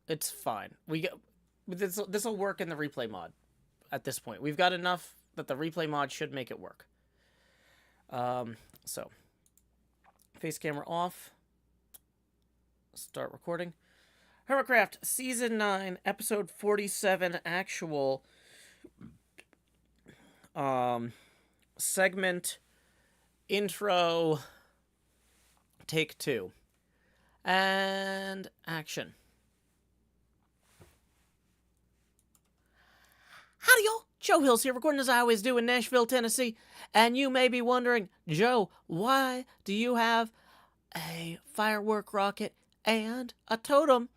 It's fine. This will work in the replay mod at this point. We've got enough that the replay mod should make it work. So, face camera off. Start recording. HermitCraft, Season 9, Episode 47, actual... segment, intro, take 2. And action. Howdy, y'all. Joe Hills here, recording as I always do in Nashville, Tennessee. And you may be wondering, Joe, why do you have a firework rocket and a totem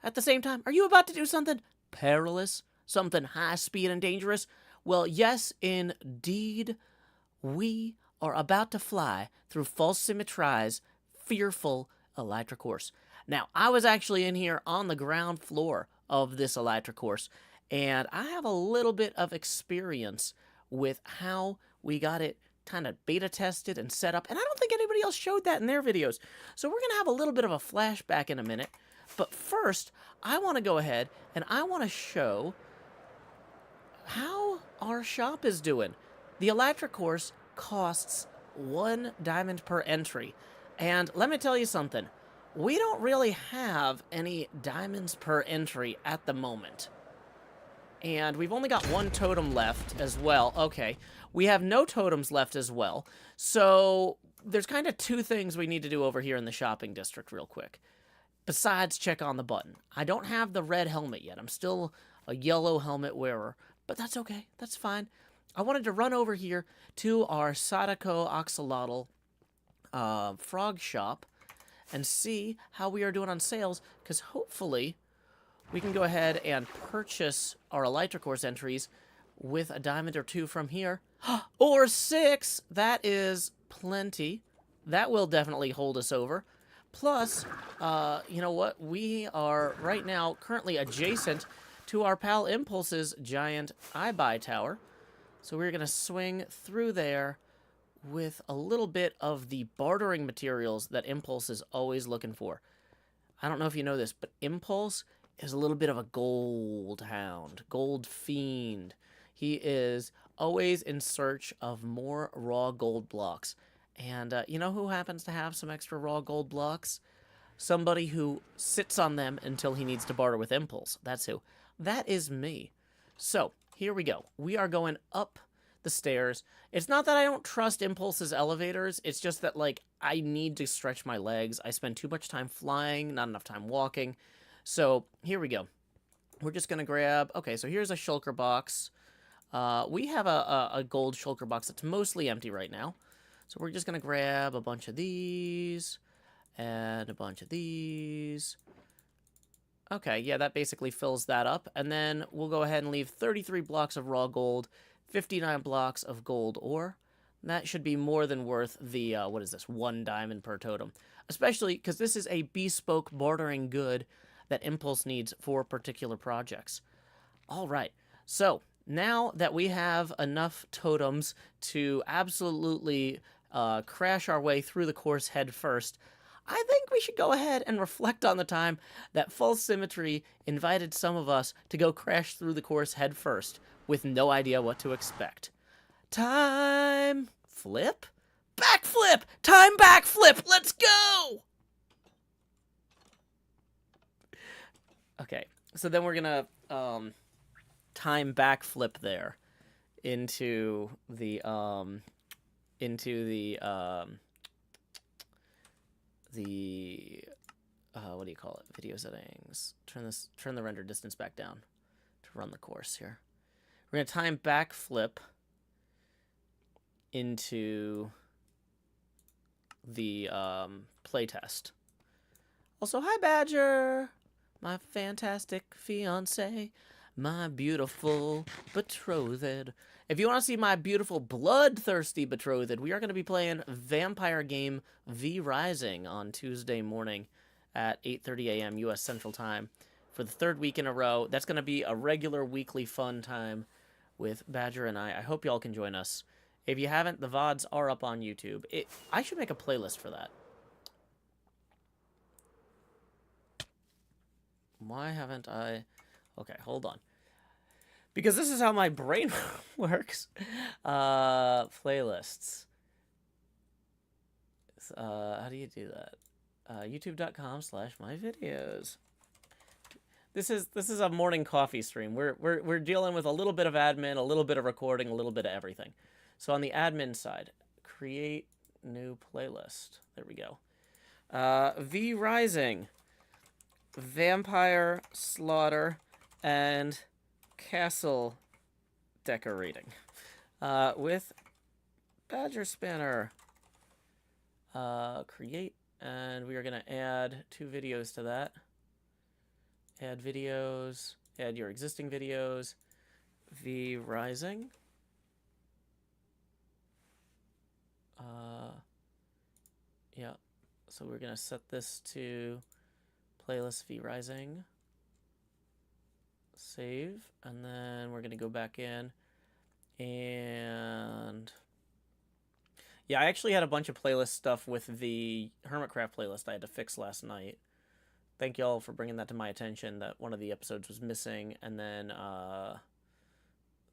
at the same time? Are you about to do something perilous? Something high speed and dangerous? Well, yes, indeed. We are about to fly through False Symmetry's fearful Elytra course. Now, I was actually in here on the ground floor of this Elytra course, and I have a little bit of experience with how we got it kind of beta tested and set up, and I don't think anybody else showed that in their videos. So we're going to have a little bit of a flashback in a minute, but first, I want to go ahead and I want to show how our shop is doing. The Elytra course costs 1 diamond per entry. And let me tell you something. We don't really have any diamonds per entry at the moment. And we've only got 1 totem left as well. Okay, we have no totems left as well. So there's kind of 2 things we need to do over here in the shopping district real quick. Besides check on the button. I don't have the red helmet yet. I'm still a yellow helmet wearer. But that's okay. That's fine. I wanted to run over here to our Sadako Axolotl frog shop and see how we are doing on sales, because hopefully we can go ahead and purchase our Elytra course entries with a diamond or 2 from here. Or 6! That is plenty. That will definitely hold us over. Plus, you know what? We are right now currently adjacent to our pal Impulse's giant iBuy tower. So we're going to swing through there with a little bit of the bartering materials that Impulse is always looking for. I don't know if you know this, but Impulse is a little bit of a gold hound, gold fiend. He is always in search of more raw gold blocks. And you know who happens to have some extra raw gold blocks? Somebody who sits on them until he needs to barter with Impulse. That's who. That is me. So, here we go. We are going up the stairs. It's not that I don't trust Impulse's elevators. It's just that, like, I need to stretch my legs. I spend too much time flying, not enough time walking. So, here we go. We're just going to grab... Okay, so here's a shulker box. We have a gold shulker box that's mostly empty right now. So we're just going to grab a bunch of these and a bunch of these. Okay, yeah, that basically fills that up. And then we'll go ahead and leave 33 blocks of raw gold, 59 blocks of gold ore. That should be more than worth the, what is this, 1 diamond per totem. Especially because this is a bespoke bartering good that Impulse needs for particular projects. All right, so now that we have enough totems to absolutely crash our way through the course head first, I think we should go ahead and reflect on the time that False Symmetry invited some of us to go crash through the course head first with no idea what to expect. Time flip? Backflip! Time backflip! Let's go! Okay, so then we're gonna time backflip there into the what do you call it? Video settings. Turn the render distance back down to run the course here. We're gonna time backflip into the playtest. Also, hi Badger, my fantastic fiance, my beautiful betrothed. If you want to see my beautiful bloodthirsty betrothed, we are going to be playing Vampire Game V Rising on Tuesday morning at 8:30 a.m. U.S. Central Time for the 3rd week in a row. That's going to be a regular weekly fun time with Badger and I. I hope y'all can join us. If you haven't, the VODs are up on YouTube. I should make a playlist for that. Why haven't I... Okay, hold on. Because this is how my brain works. Playlists. How do you do that? YouTube.com/myvideos. This is a morning coffee stream. We're dealing with a little bit of admin, a little bit of recording, a little bit of everything. So on the admin side, create new playlist. There we go. V Rising, Vampire Slaughter, and Castle Decorating. With Badger Spinner. Create, and we are going to add 2 videos to that. Add videos, add your existing videos. V Rising. Yeah, so we're gonna set this to playlist V Rising. Save, and then we're gonna go back in, and yeah, I actually had a bunch of playlist stuff with the HermitCraft playlist I had to fix last night. Thank y'all for bringing that to my attention, that one of the episodes was missing, and then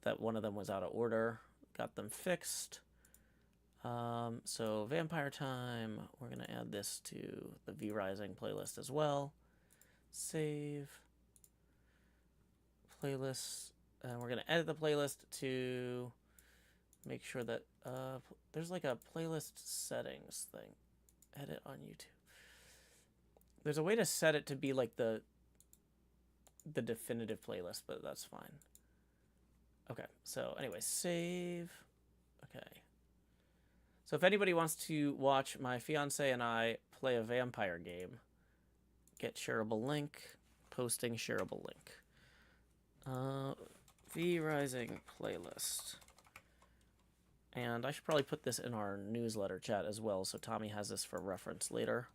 that one of them was out of order. Got them fixed. So Vampire Time, we're going to add this to the V Rising playlist as well. Save. Playlist. And we're going to edit the playlist to make sure that, there's like a playlist settings thing. Edit on YouTube. There's a way to set it to be like the definitive playlist, but that's fine. Okay, so anyway, save. Okay. So if anybody wants to watch my fiance and I play a vampire game, get shareable link, posting shareable link. V-Rising playlist. And I should probably put this in our newsletter chat as well, so Tommy has this for reference later.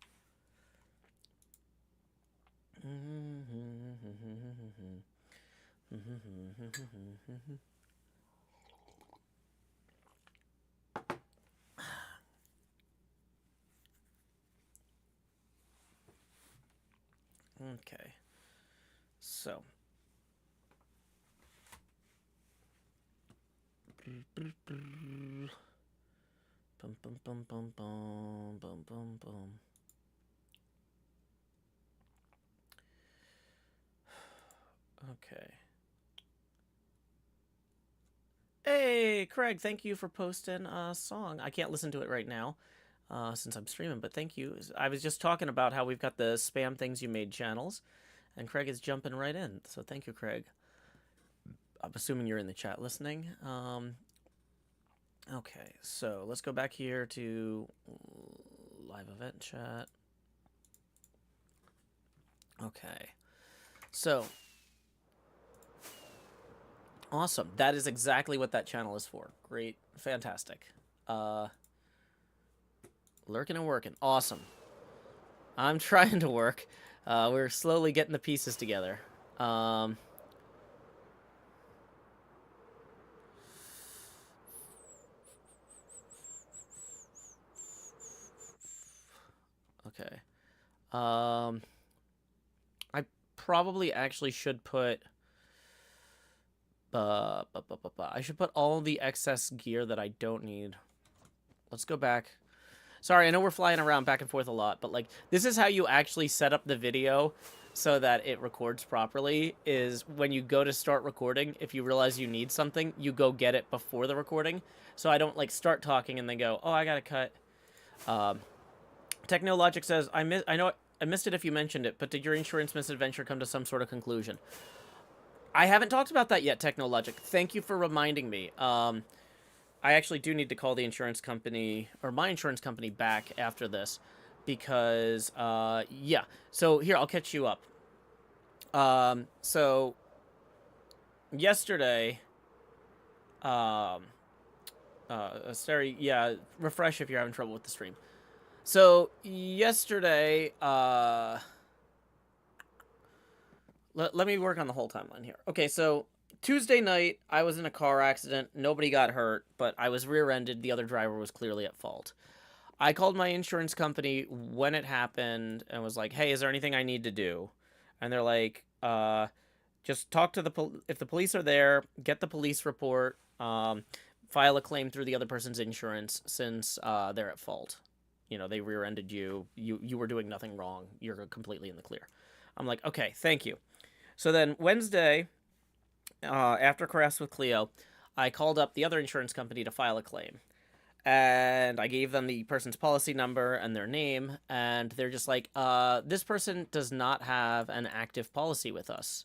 Okay. So. Bum, bum, bum, bum, bum, bum, bum, bum. Okay. Hey, Craig, thank you for posting a song. I can't listen to it right now since I'm streaming, but thank you. I was just talking about how we've got the Spam Things You Made channels, and Craig is jumping right in. So thank you, Craig. I'm assuming you're in the chat listening. Okay, so let's go back here to live event chat. Okay, so awesome. That is exactly what that channel is for. Great, fantastic. Lurking and working, awesome. I'm trying to work. We're slowly getting the pieces together. Okay. I probably actually should put... I should put all the excess gear that I don't need. Let's go back. Sorry, I know we're flying around back and forth a lot, but, like, this is how you actually set up the video so that it records properly, is when you go to start recording, if you realize you need something, you go get it before the recording. So I don't, like, start talking and then go, oh, I gotta cut. Technologic says, I know I missed it if you mentioned it, but did your insurance misadventure come to some sort of conclusion? I haven't talked about that yet, Technologic. Thank you for reminding me. I actually do need to call the insurance company, or my insurance company, back after this, because, yeah. So, here, I'll catch you up. So, yesterday, sorry, yeah, refresh if you're having trouble with the stream. So, yesterday, let me work on the whole timeline here. Okay, so Tuesday night, I was in a car accident. Nobody got hurt, but I was rear-ended. The other driver was clearly at fault. I called my insurance company when it happened and was like, hey, is there anything I need to do? And they're like, just talk to if the police are there, get the police report, file a claim through the other person's insurance since they're at fault. You know, they rear-ended you. You were doing nothing wrong. You're completely in the clear. I'm like, okay, thank you. So then Wednesday, after Caress with Cleo, I called up the other insurance company to file a claim. And I gave them the person's policy number and their name, and they're just like, this person does not have an active policy with us.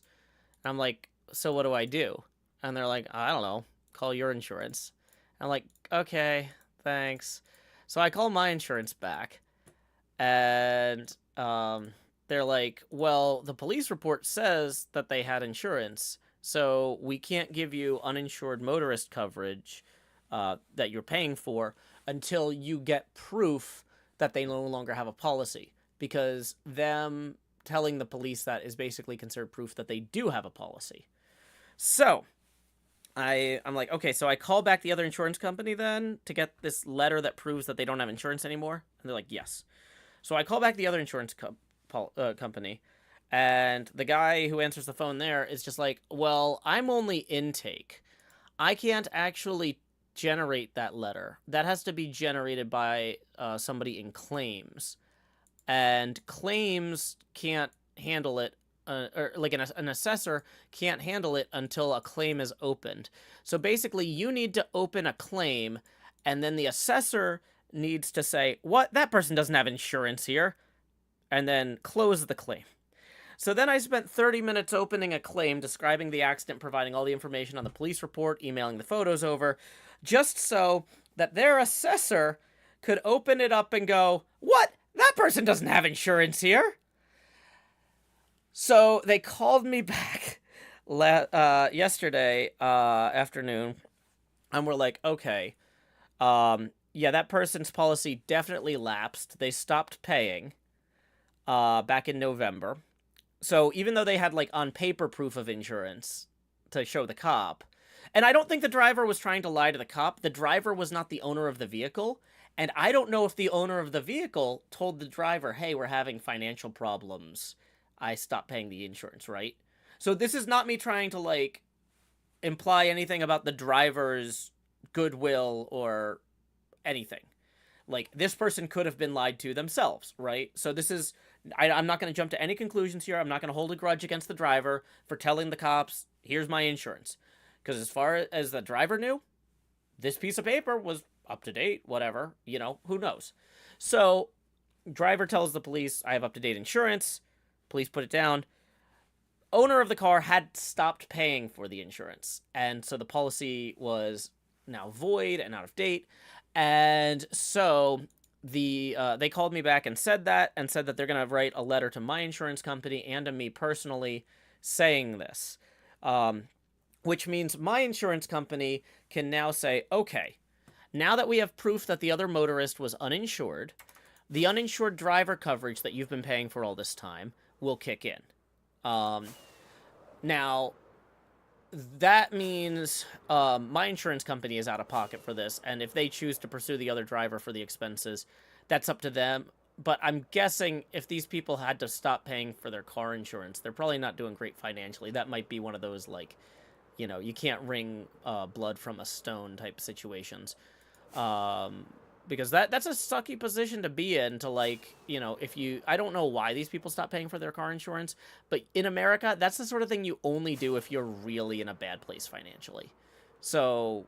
And I'm like, so what do I do? And they're like, I don't know, call your insurance. And I'm like, okay, thanks. So I call my insurance back, and they're like, well, the police report says that they had insurance, so we can't give you uninsured motorist coverage that you're paying for until you get proof that they no longer have a policy, because them telling the police that is basically considered proof that they do have a policy. So I'm like, okay, so I call back the other insurance company then to get this letter that proves that they don't have insurance anymore, and they're like, yes. So I call back the other insurance company, and the guy who answers the phone there is just like, well, I'm only intake. I can't actually generate that letter. That has to be generated by somebody in claims, and claims can't handle it, or like an assessor can't handle it until a claim is opened. So basically, you need to open a claim, and then the assessor needs to say, what? That person doesn't have insurance here, and then close the claim. So then I spent 30 minutes opening a claim, describing the accident, providing all the information on the police report, emailing the photos over, just so that their assessor could open it up and go, what? That person doesn't have insurance here. So they called me back. Yesterday afternoon, and we're like, okay, yeah, that person's policy definitely lapsed. They stopped paying back in November. So even though they had like on paper proof of insurance to show the cop, and I don't think the driver was trying to lie to the cop. The driver was not the owner of the vehicle, and I don't know if the owner of the vehicle told the driver, "Hey, we're having financial problems. I stopped paying the insurance," right? So this is not me trying to like imply anything about the driver's goodwill or anything. Like, this person could have been lied to themselves, right? So this is, I'm not going to jump to any conclusions here. I'm not going to hold a grudge against the driver for telling the cops, here's my insurance. Because as far as the driver knew, this piece of paper was up to date, whatever, who knows. So driver tells the police, I have up to date insurance. Police put it down. Owner of the car had stopped paying for the insurance, and so the policy was now void and out of date. And so they called me back and said that they're going to write a letter to my insurance company and to me personally saying this, which means my insurance company can now say, okay, now that we have proof that the other motorist was uninsured, the uninsured driver coverage that you've been paying for all this time will kick in. Now, that means my insurance company is out of pocket for this, and if they choose to pursue the other driver for the expenses, that's up to them. But I'm guessing if these people had to stop paying for their car insurance, they're probably not doing great financially. That might be one of those, like, you can't wring blood from a stone type situations. Because that's a sucky position to be in, to, like, if you, I don't know why these people stop paying for their car insurance, but in America, that's the sort of thing you only do if you're really in a bad place financially. So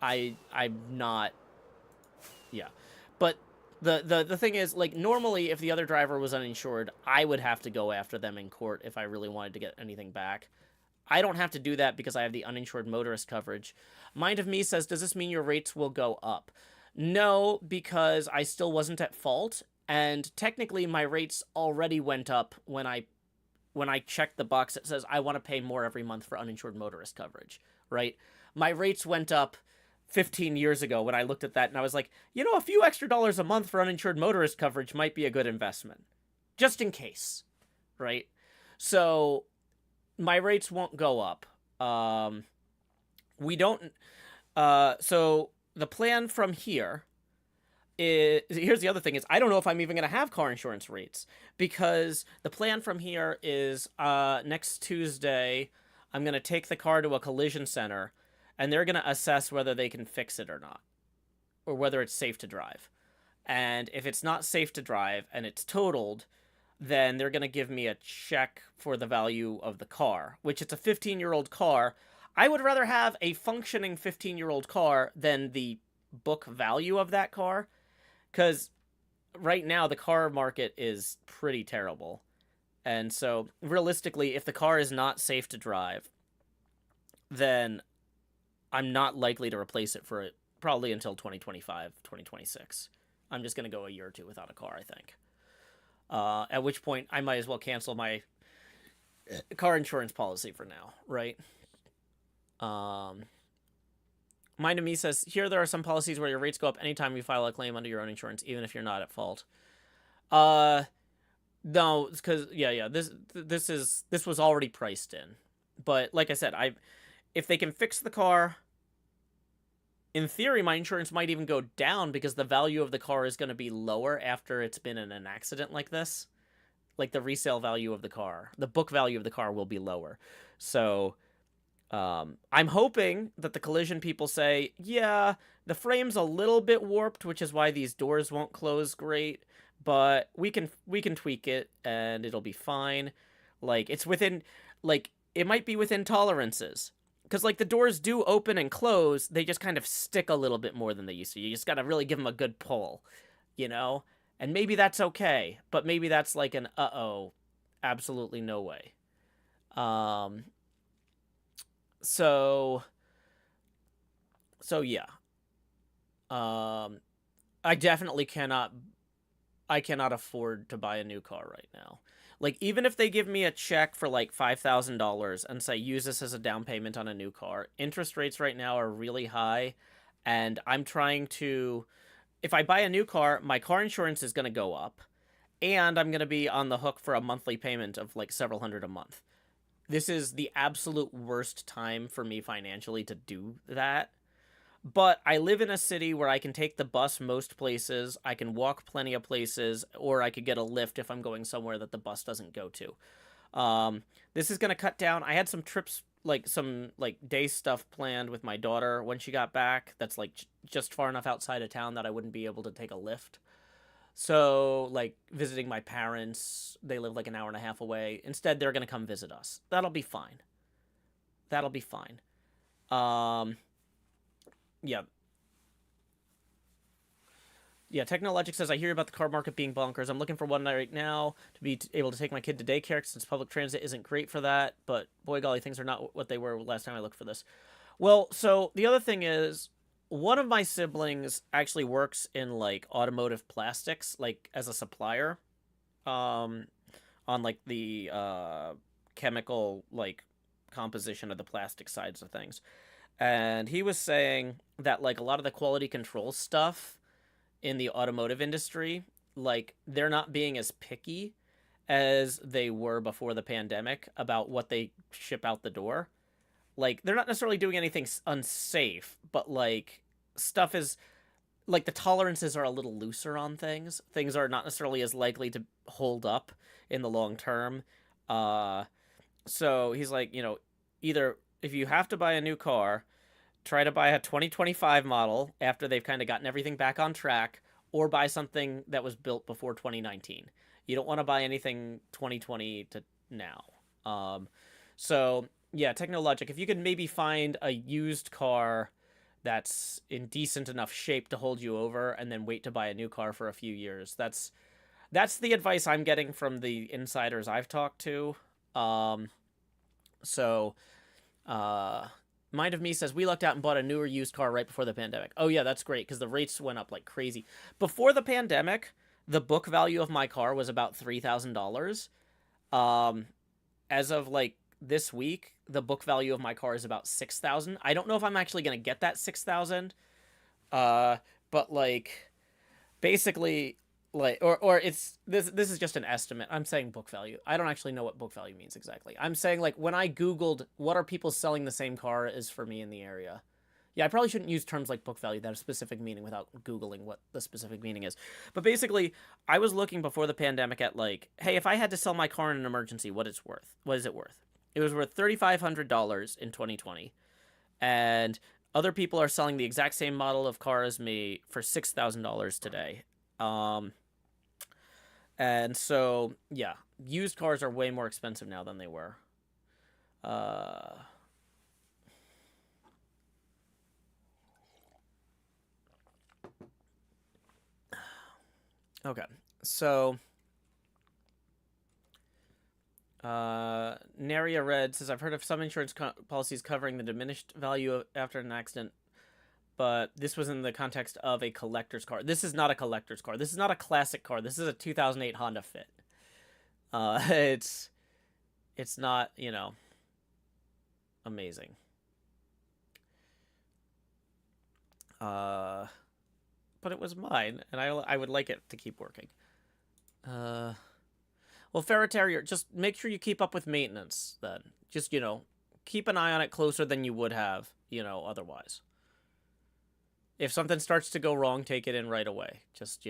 I'm not, yeah. But the thing is, like, normally if the other driver was uninsured, I would have to go after them in court if I really wanted to get anything back. I don't have to do that because I have the uninsured motorist coverage. Mind of Me says, does this mean your rates will go up? No, because I still wasn't at fault, and technically my rates already went up when I checked the box that says I want to pay more every month for uninsured motorist coverage, right? My rates went up 15 years ago when I looked at that, and I was like, a few extra dollars a month for uninsured motorist coverage might be a good investment, just in case, right? So my rates won't go up. We don't. So the plan from here is, here's the other thing, is I don't know if I'm even going to have car insurance rates, because the plan from here is next Tuesday I'm going to take the car to a collision center, and they're going to assess whether they can fix it or not, or whether it's safe to drive. And if it's not safe to drive and it's totaled, then they're going to give me a check for the value of the car, which, it's a 15-year-old car. I would rather have a functioning 15-year-old car than the book value of that car, because right now the car market is pretty terrible. And so realistically, if the car is not safe to drive, then I'm not likely to replace it for it probably until 2025, 2026. I'm just going to go a year or two without a car, I think. At which point I might as well cancel my car insurance policy for now, right? Mind of Me says, here there are some policies where your rates go up anytime you file a claim under your own insurance, even if you're not at fault. No, because this was already priced in. But like I said, if they can fix the car, in theory, my insurance might even go down, because the value of the car is going to be lower after it's been in an accident like this. Like, the resale value of the car, the book value of the car will be lower. So I'm hoping that the collision people say, yeah, the frame's a little bit warped, which is why these doors won't close great, but we can tweak it and it'll be fine. Like, it's within, like, it might be within tolerances. Because, like, the doors do open and close, they just kind of stick a little bit more than they used to. You just gotta really give them a good pull, And maybe that's okay, but maybe that's like an absolutely no way. So yeah. I definitely cannot afford to buy a new car right now. Like, even if they give me a check for like $5,000 and say, use this as a down payment on a new car, interest rates right now are really high. And I'm trying to, if I buy a new car, my car insurance is going to go up. And I'm going to be on the hook for a monthly payment of like several hundred a month. This is the absolute worst time for me financially to do that. But I live in a city where I can take the bus most places, I can walk plenty of places, or I could get a lift if I'm going somewhere that the bus doesn't go to. This is going to cut down. I had some trips, like some like day stuff planned with my daughter when she got back. That's like just far enough outside of town that I wouldn't be able to take a lift. So, like, visiting my parents, they live like an hour and a half away. Instead, they're going to come visit us. That'll be fine. That'll be fine. Yeah. Yeah, Technologic says, I hear about the car market being bonkers. I'm looking for one right now to be able to take my kid to daycare since public transit isn't great for that. But, boy golly, things are not what they were last time I looked for this. Well, so the other thing is, one of my siblings actually works in like automotive plastics, like as a supplier, on like the chemical like composition of the plastic sides of things. And he was saying that like a lot of the quality control stuff in the automotive industry, like they're not being as picky as they were before the pandemic about what they ship out the door. Like they're not necessarily doing anything unsafe, but like stuff is like the tolerances are a little looser on things. Things are not necessarily as likely to hold up in the long term. So he's like, either if you have to buy a new car, try to buy a 2025 model after they've kind of gotten everything back on track, or buy something that was built before 2019. You don't want to buy anything 2020 to now. So yeah, Technologic, if you could maybe find a used car that's in decent enough shape to hold you over and then wait to buy a new car for a few years. That's the advice I'm getting from the insiders I've talked to. So Mind of Me says, we lucked out and bought a newer used car right before the pandemic. Oh yeah, that's great because the rates went up like crazy. Before the pandemic, the book value of my car was about $3,000. As of like this week, the book value of my car is about $6,000. I don't know if I'm actually going to get that $6,000. But like basically like or it's this is just an estimate. I'm saying book value. I don't actually know what book value means exactly. I'm saying like when I googled what are people selling the same car as for me in the area. Yeah, I probably shouldn't use terms like book value that have specific meaning without googling what the specific meaning is. But basically, I was looking before the pandemic at like, hey, if I had to sell my car in an emergency, what is it worth? It was worth $3,500 in 2020. And other people are selling the exact same model of car as me for $6,000 today. And so, yeah, used cars are way more expensive now than they were. Okay, so Naria Red says, I've heard of some insurance policies covering the diminished value after an accident, but this was in the context of a collector's car. This is not a collector's car. This is not a classic car. This is a 2008 Honda Fit. It's not, amazing. But it was mine, and I would like it to keep working. Well, Ferretarier, just make sure you keep up with maintenance, then. Just, keep an eye on it closer than you would have, otherwise. If something starts to go wrong, take it in right away. Just,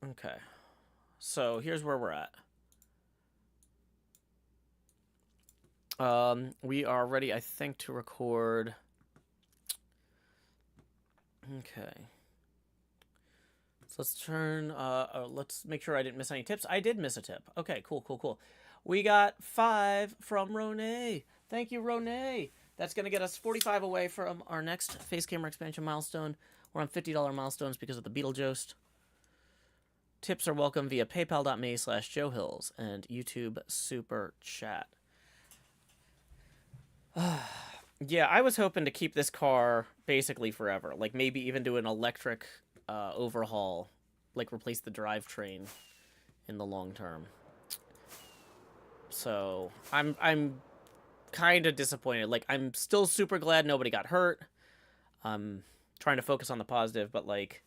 Okay. So, here's where we're at. We are ready, I think, to record. Okay. So let's turn, let's make sure I didn't miss any tips. I did miss a tip. Okay, cool. We got 5 from Ronay. Thank you, Ronay. That's going to get us 45 away from our next face camera expansion milestone. We're on $50 milestones because of the Beetlejuice. Tips are welcome via paypal.me/Joe Hills and YouTube Super Chat. Yeah, I was hoping to keep this car basically forever. Like maybe even do an electric overhaul, like replace the drivetrain in the long term. So I'm kind of disappointed. Like I'm still super glad nobody got hurt. I'm trying to focus on the positive, but like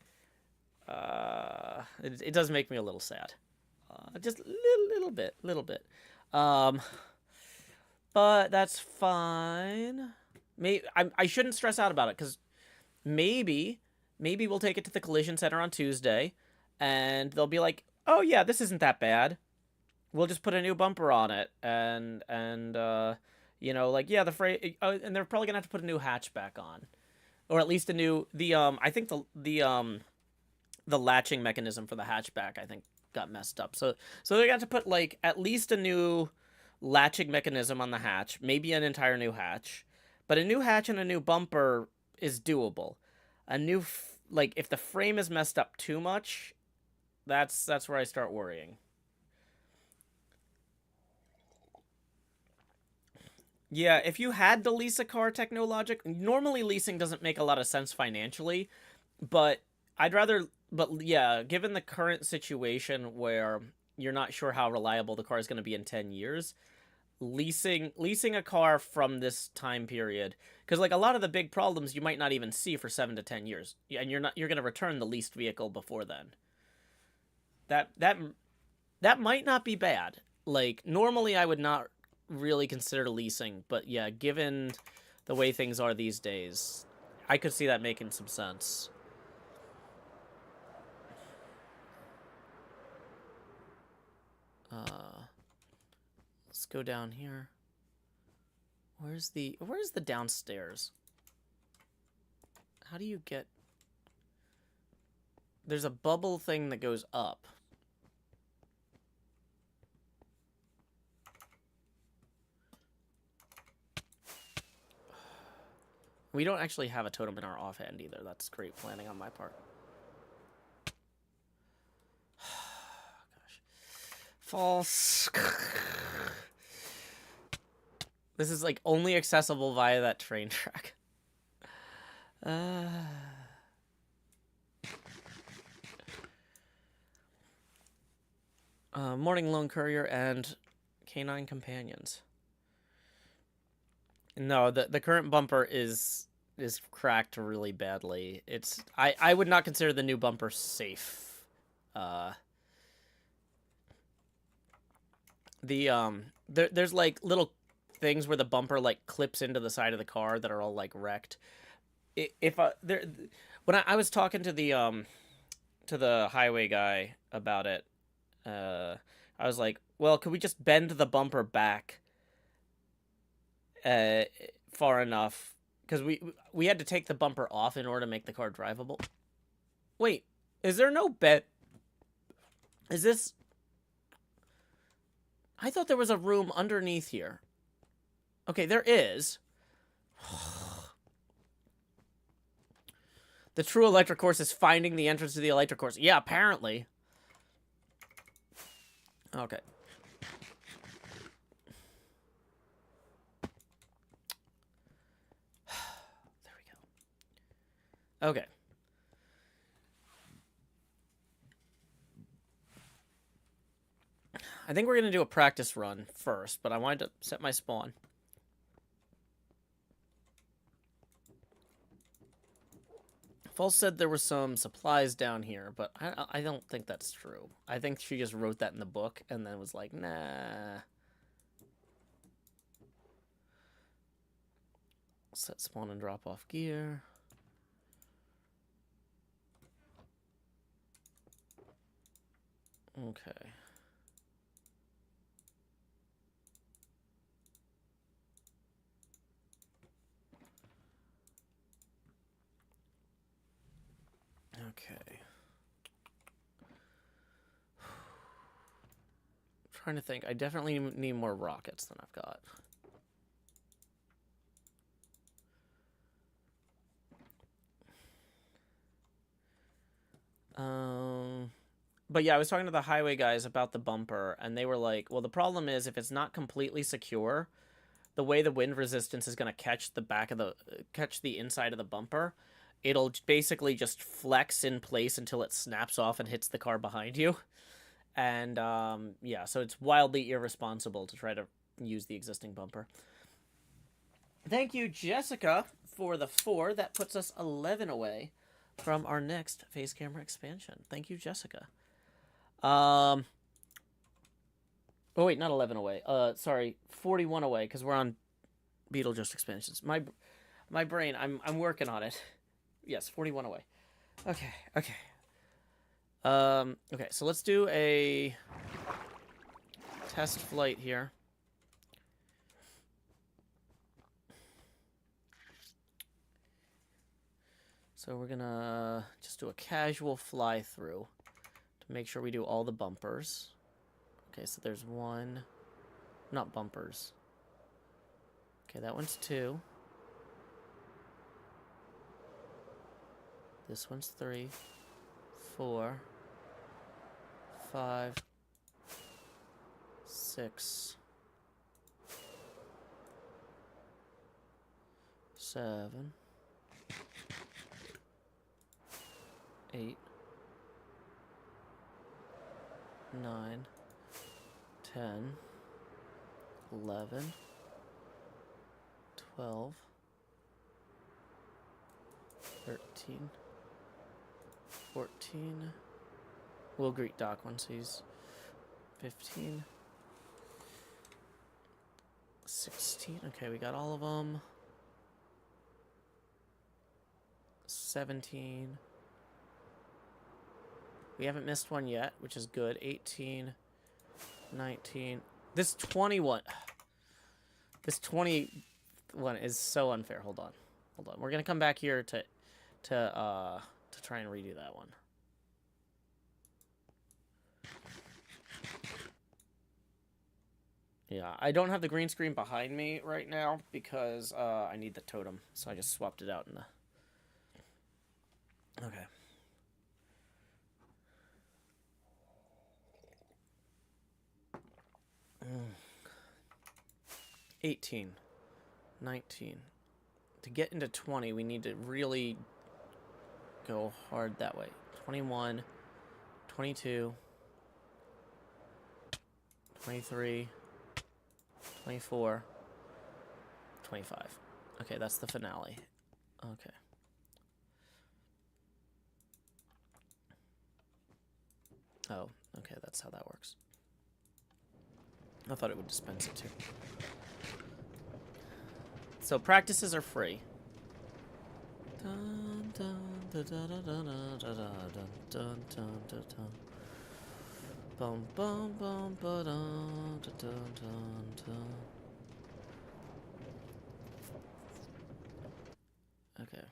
it does make me a little sad. Just little bit. Um, but that's fine. I shouldn't stress out about it because maybe we'll take it to the collision center on Tuesday, and they'll be like, "Oh yeah, this isn't that bad. We'll just put a new bumper on it," and you know, like yeah, the frame, and they're probably gonna have to put a new hatchback on, or at least a new I think the latching mechanism for the hatchback I think got messed up. So they got to put like at least a new latching mechanism on the hatch, maybe an entire new hatch, but a new hatch and a new bumper is doable. A new like if the frame is messed up too much, that's where I start worrying. Yeah, if you had to lease a car, Technologic, normally leasing doesn't make a lot of sense financially, but I'd rather, but yeah, given the current situation where you're not sure how reliable the car is going to be in 10 years, leasing a car from this time period, because like a lot of the big problems you might not even see for 7 to 10 years, and you're going to return the leased vehicle before then. That that that might not be bad. Like normally I would not really consider leasing, but yeah, given the way things are these days, I could see that making some sense. Let's go down here. Where's the downstairs? How do you get... There's a bubble thing that goes up. We don't actually have a totem in our offhand either. That's great planning on my part. Gosh. False. This is like only accessible via that train track. Morning Lone Courier and Canine Companions. No, the current bumper is cracked really badly. It's I would not consider the new bumper safe. There's like little things where the bumper like clips into the side of the car that are all like wrecked. When I was talking to the highway guy about it, I was like, well, could we just bend the bumper back far enough, because we had to take the bumper off in order to make the car drivable. Wait, is there no bed? Is this... I thought there was a room underneath here. Okay, there is. The true electric course is finding the entrance to the electric course. Yeah, apparently. Okay. Okay. I think we're going to do a practice run first, but I wanted to set my spawn. False said there were some supplies down here, but I don't think that's true. I think she just wrote that in the book and then was like, nah. Set spawn and drop off gear. Okay. Okay. Trying to think. I definitely need more rockets than I've got. But yeah, I was talking to the highway guys about the bumper, and they were like, well, the problem is if it's not completely secure, the way the wind resistance is going to catch the inside of the bumper, it'll basically just flex in place until it snaps off and hits the car behind you. And yeah, so it's wildly irresponsible to try to use the existing bumper. Thank you, Jessica, for the 4. That puts us 11 away from our next face camera expansion. Thank you, Jessica. Oh wait, not 11 away. Sorry, 41 away because we're on Beetlejuice expansions. My brain, I'm working on it. Yes, 41 away. Okay. Okay, so let's do a test flight here. So we're gonna just do a casual fly through to make sure we do all the bumpers. Okay, so there's 1, not bumpers. Okay, that one's 2. This one's 3, 4, 5, 6, 7, 8, 9, 10, 11, 12, 13, 14. We'll greet Doc once he's 15. 16. Okay, we got all of them. 17. We haven't missed one yet, which is good. 18. 19. This 21. This 21 is so unfair. Hold on. We're gonna come back here to try and redo that one. Yeah, I don't have the green screen behind me right now because I need the totem, so I just swapped it out in the... Okay. Mm. 18. 19. To get into 20, we need to really go hard that way. 21. 22. 23. 24. 25. Okay, that's the finale. Okay. Oh, okay, that's how that works. I thought it would dispense it too. So practices are free. Dun, dun, dun, dun, dun, dun, dun, dun, dun, dun, dun. Bum, bum, bum, ba, dun, dun, dun, dun, dun. Okay.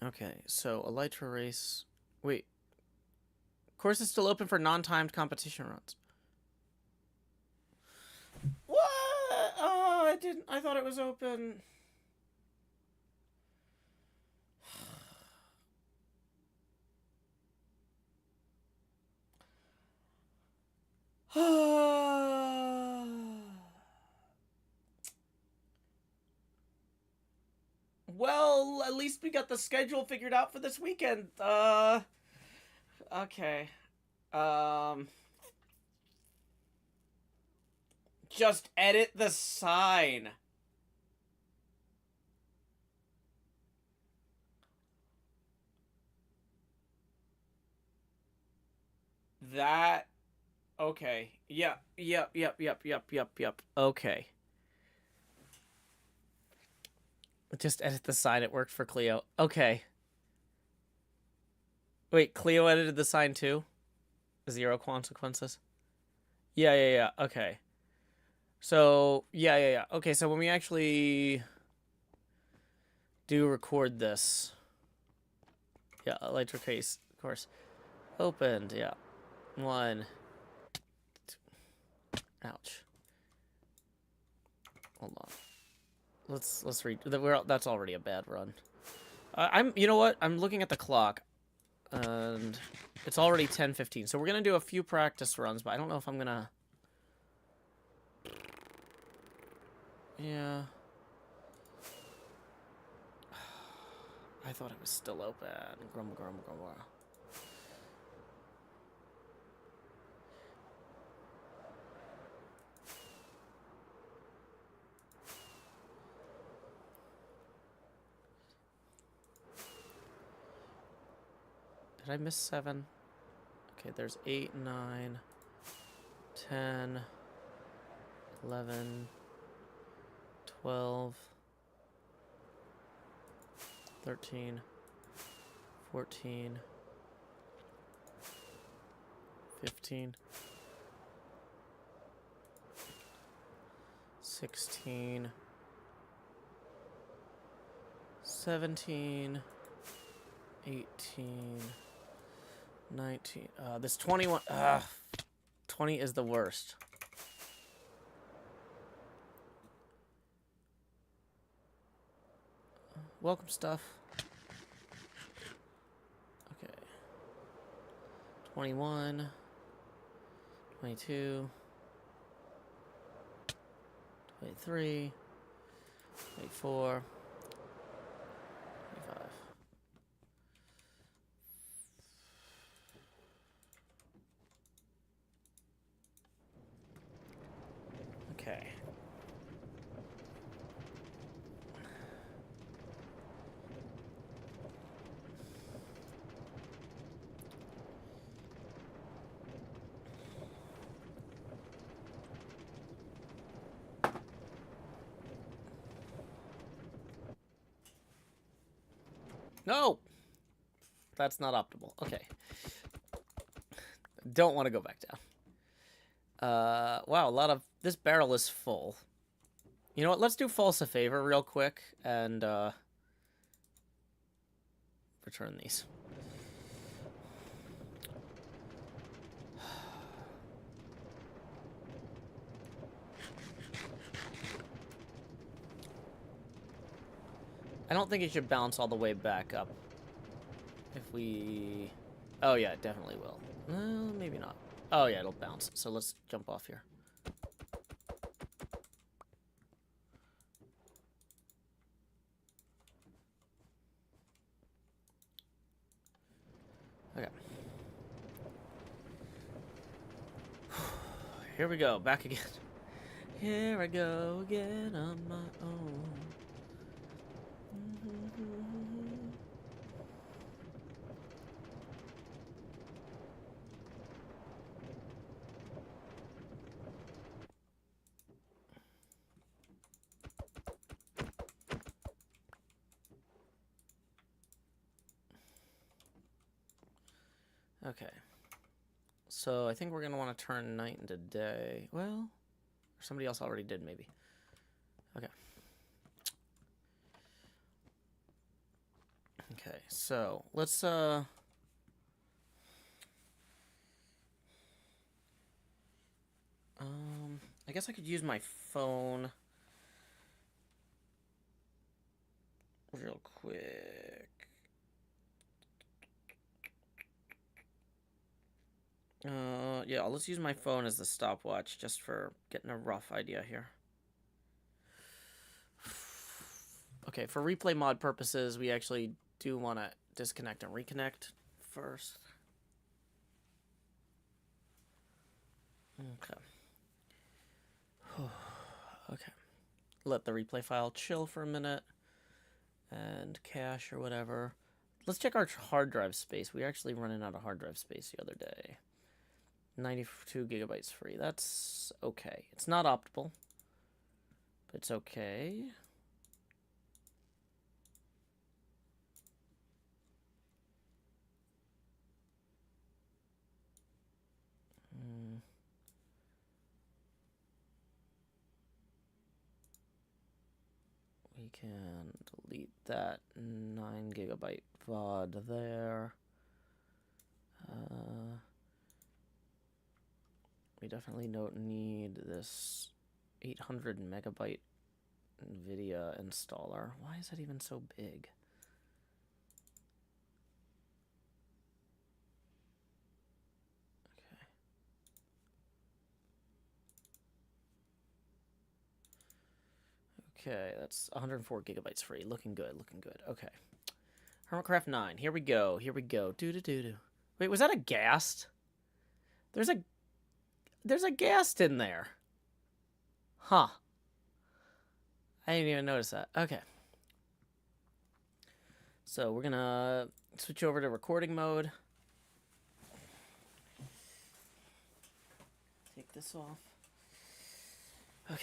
Okay, so Elytra race. Wait. Course is still open for non-timed competition runs. What? Oh, I didn't. I thought it was open. Well, at least we got the schedule figured out for this weekend. Okay. Just edit the sign. That... Okay. Yep. Okay. Just edit the sign. It worked for Cleo. Okay. Wait, Cleo edited the sign too? 0 consequences? Yeah. Okay. So, yeah. Okay, so when we actually do record this... Yeah, Elytra case, of course. Opened, yeah. 1... Ouch. Hold on. Let's read. That's already a bad run. You know what? I'm looking at the clock, and It's already 10:15, so we're gonna do a few practice runs, but I don't know if I'm gonna... Yeah. I thought it was still open. Grumble, grumble, grumble. Did I miss 7? Okay, there's 8, 9, 10, 11, 12, 13, 14, 15, 16, 17, 18, 19. This 21. 20 is the worst. Welcome stuff. Okay. 21, 22, 23, 24, 25. Okay. No! That's not optimal. Okay. Don't want to go back down. Wow, a lot of... This barrel is full. You know what? Let's do false a favor real quick and, return these. I don't think it should bounce all the way back up. If we... Oh, yeah, it definitely will. Maybe not. Oh, yeah, it'll bounce. So let's jump off here. Okay. Here we go. Back again. Here I go again on my own. Okay. So I think we're going to want to turn night into day. Well, somebody else already did, maybe. Okay. Okay, so let's, I guess I could use my phone real quick. Yeah, let's use my phone as the stopwatch just for getting a rough idea here. Okay, for replay mod purposes, we actually do want to disconnect and reconnect first. Okay. Okay. Let the replay file chill for a minute and cache or whatever. Let's check our hard drive space. We were actually running out of hard drive space the other day. 92 gigabytes free. That's okay. It's not optimal, but it's okay. We can delete that 9 gigabyte VOD there. We definitely don't need this 800 megabyte NVIDIA installer. Why is that even so big? Okay, that's 104 gigabytes free. Looking good, looking good. Okay. HermitCraft 9. Here we go. Here we go. Doo-doo-doo-doo. Wait, was that a ghast? There's a ghast in there. Huh. I didn't even notice that. Okay. So we're gonna switch over to recording mode. Take this off. Okay.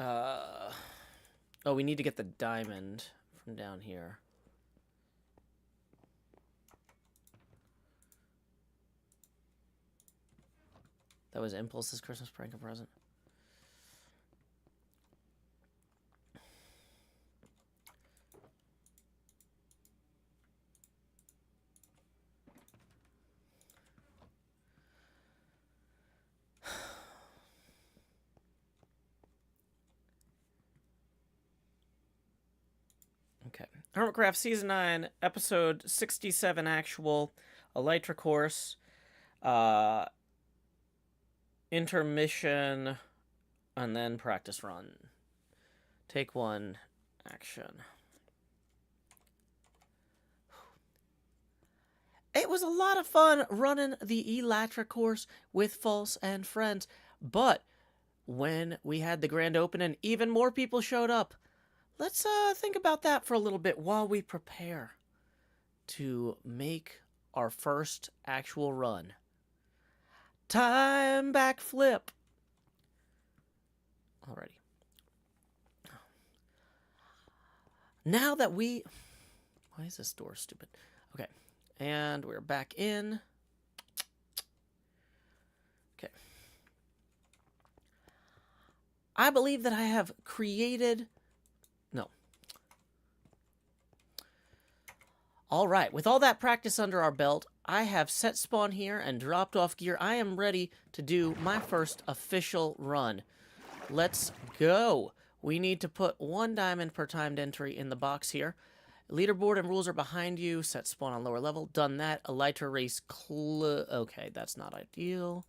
Oh, we need to get the diamond from down here. That was Impulse's Christmas prank and present. Okay. HermitCraft Season 9, Episode 67 actual, Elytra course, intermission, and then practice run. Take 1, action. It was a lot of fun running the Elytra course with False and friends, but when we had the grand opening, even more people showed up. Let's think about that for a little bit while we prepare to make our first actual run. Time backflip. Alrighty. Now that we... Why is this door stupid? Okay. And we're back in. Okay. I believe that I have created... No. Alright, with all that practice under our belt, I have set spawn here and dropped off gear. I am ready to do my first official run. Let's go. We need to put 1 diamond per timed entry in the box here. Leaderboard and rules are behind you. Set spawn on lower level. Done that. Elytra race okay, that's not ideal.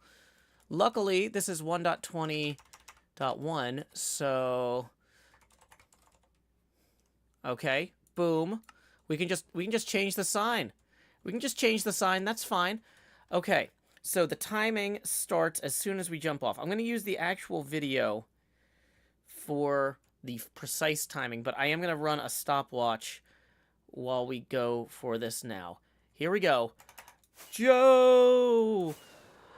Luckily, this is 1.20.1, so... Okay, boom. We can just change the sign. We can just change the sign, that's fine. Okay, so the timing starts as soon as we jump off. I'm going to use the actual video for the precise timing, but I am going to run a stopwatch while we go for this now. Here we go. Joe!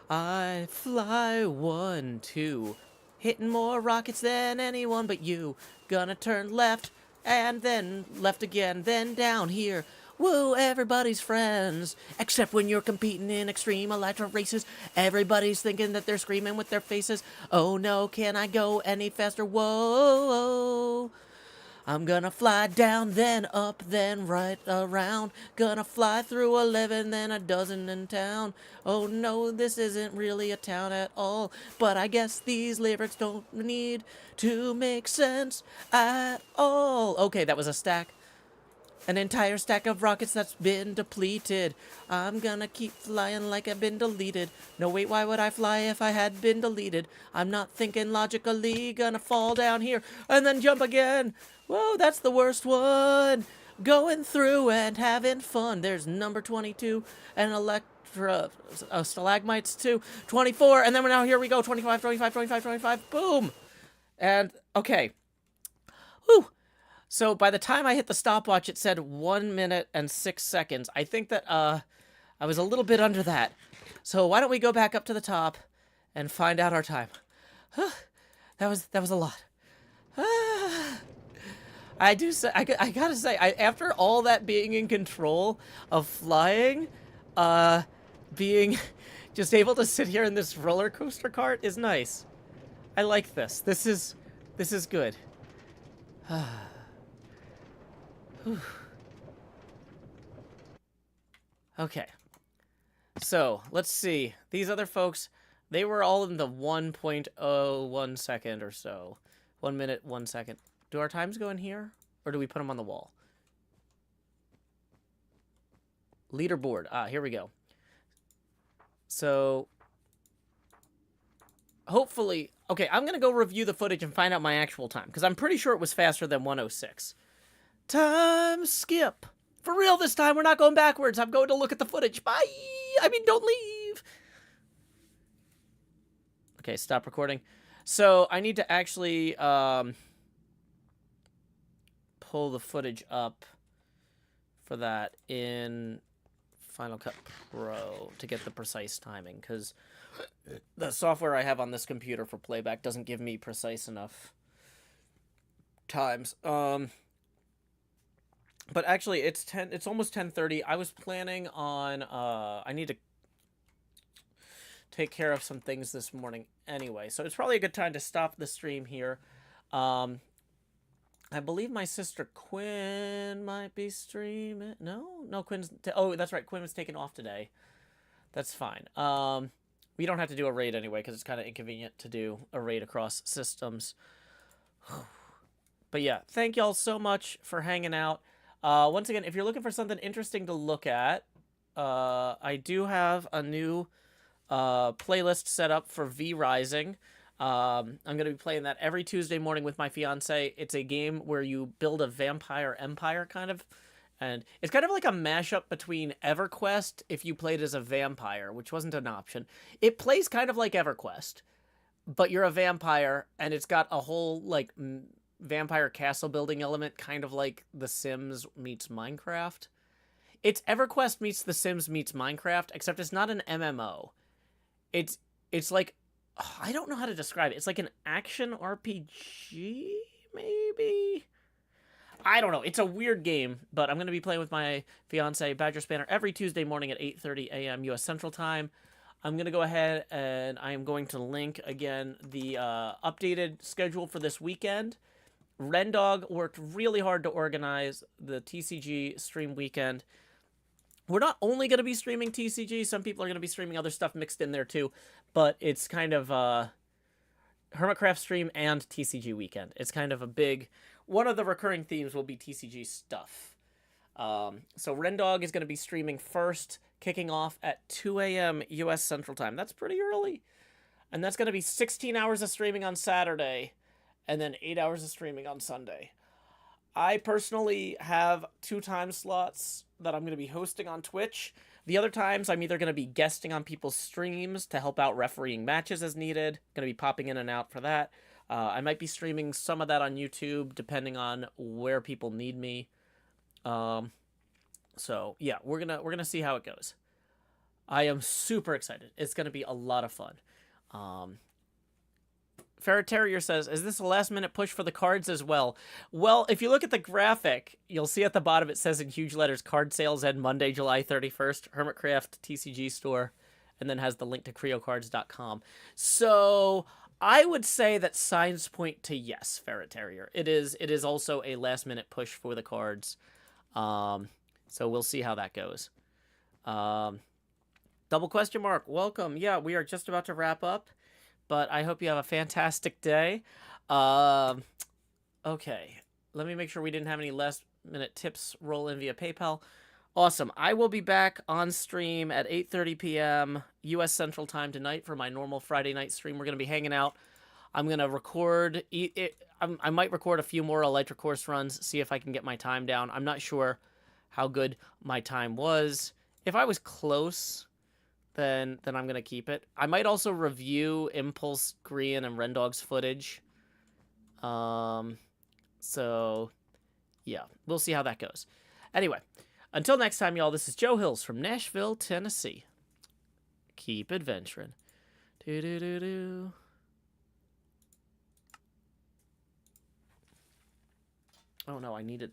I fly 1, 2. Hitting more rockets than anyone but you. Gonna turn left, and then left again, then down here. Woo, everybody's friends. Except when you're competing in extreme Elytra races. Everybody's thinking that they're screaming with their faces. Oh no, can I go any faster? Whoa. I'm gonna fly down, then up, then right around. Gonna fly through 11, then a dozen in town. Oh no, this isn't really a town at all. But I guess these lyrics don't need to make sense at all. Okay, that was a stack. An entire stack of rockets that's been depleted. I'm gonna keep flying like I've been deleted. No, wait, why would I fly if I had been deleted? I'm not thinking logically. Gonna fall down here and then jump again. Whoa, that's the worst one. Going through and having fun. There's number 22 and stalagmites too. 24, and then now here we go. 25, 25, 25, 25. Boom. And, okay. Whew. So by the time I hit the stopwatch, it said 1 minute and 6 seconds. I think that I was a little bit under that. So why don't we go back up to the top and find out our time? That was a lot. I gotta say, after all that being in control of flying, being just able to sit here in this roller coaster cart is nice. I like this. This is good. Okay. So, let's see. These other folks, they were all in the 1.01 second or so. 1 minute, 1 second. Do our times go in here? Or do we put them on the wall? Leaderboard. Ah, here we go. So... hopefully... Okay, I'm going to go review the footage and find out my actual time, because I'm pretty sure it was faster than 106. Time skip. For real this time, we're not going backwards. I'm going to look at the footage. Bye! I mean, don't leave! Okay, stop recording. So, I need to actually pull the footage up for that in Final Cut Pro to get the precise timing, because the software I have on this computer for playback doesn't give me precise enough times. But actually, it's almost 10:30. I was planning on I need to take care of some things this morning anyway, so it's probably a good time to stop the stream here. I believe my sister Quinn might be streaming. No, Quinn's... oh, that's right. Quinn was taken off today. That's fine. We don't have to do a raid anyway, because it's kind of inconvenient to do a raid across systems. But yeah, thank y'all so much for hanging out. Once again, if you're looking for something interesting to look at, I do have a new playlist set up for V-Rising. I'm going to be playing that every Tuesday morning with my fiance. It's a game where you build a vampire empire, kind of. And it's kind of like a mashup between EverQuest if you played as a vampire, which wasn't an option. It plays kind of like EverQuest, but you're a vampire, and it's got a whole, like, vampire castle building element, kind of like The Sims meets Minecraft. It's EverQuest meets The Sims meets Minecraft, except it's not an MMO. It's like... I don't know how to describe it. It's like an action RPG, maybe? I don't know. It's a weird game, but I'm going to be playing with my fiance, Badger Spanner, every Tuesday morning at 8:30 a.m. U.S. Central Time. I'm going to go ahead and I am going to link, again, the updated schedule for this weekend. Rendog worked really hard to organize the TCG stream weekend. We're not only going to be streaming TCG. Some people are going to be streaming other stuff mixed in there too. But it's kind of HermitCraft stream and TCG weekend. It's kind of a big... One of the recurring themes will be TCG stuff. So Rendog is going to be streaming first, kicking off at 2 a.m. U.S. Central Time. That's pretty early. And that's going to be 16 hours of streaming on Saturday, and then 8 hours of streaming on Sunday. I personally have 2 time slots that I'm going to be hosting on Twitch. The other times, I'm either going to be guesting on people's streams to help out refereeing matches as needed. Going to be popping in and out for that. I might be streaming some of that on YouTube, depending on where people need me. So yeah, we're gonna see how it goes. I am super excited. It's gonna be a lot of fun. Ferret Terrier says, is this a last-minute push for the cards as well? Well, if you look at the graphic, you'll see at the bottom it says in huge letters, card sales end Monday, July 31st, HermitCraft TCG store, and then has the link to CreoCards.com. So I would say that signs point to yes, Ferret Terrier. It is also a last-minute push for the cards. So we'll see how that goes. Double question mark, welcome. Yeah, we are just about to wrap up. But I hope you have a fantastic day. Okay, let me make sure we didn't have any last-minute tips roll in via PayPal. Awesome. I will be back on stream at 8:30 p.m. U.S. Central Time tonight for my normal Friday night stream. We're going to be hanging out. I'm going to record... I might record a few more Elytra course runs, see if I can get my time down. I'm not sure how good my time was. If I was close... Then I'm going to keep it. I might also review Impulse, Green, and Rendog's footage. So, yeah. We'll see how that goes. Anyway, until next time, y'all, this is Joe Hills from Nashville, Tennessee. Keep adventuring. Do-do-do-do. Oh, no, I needed...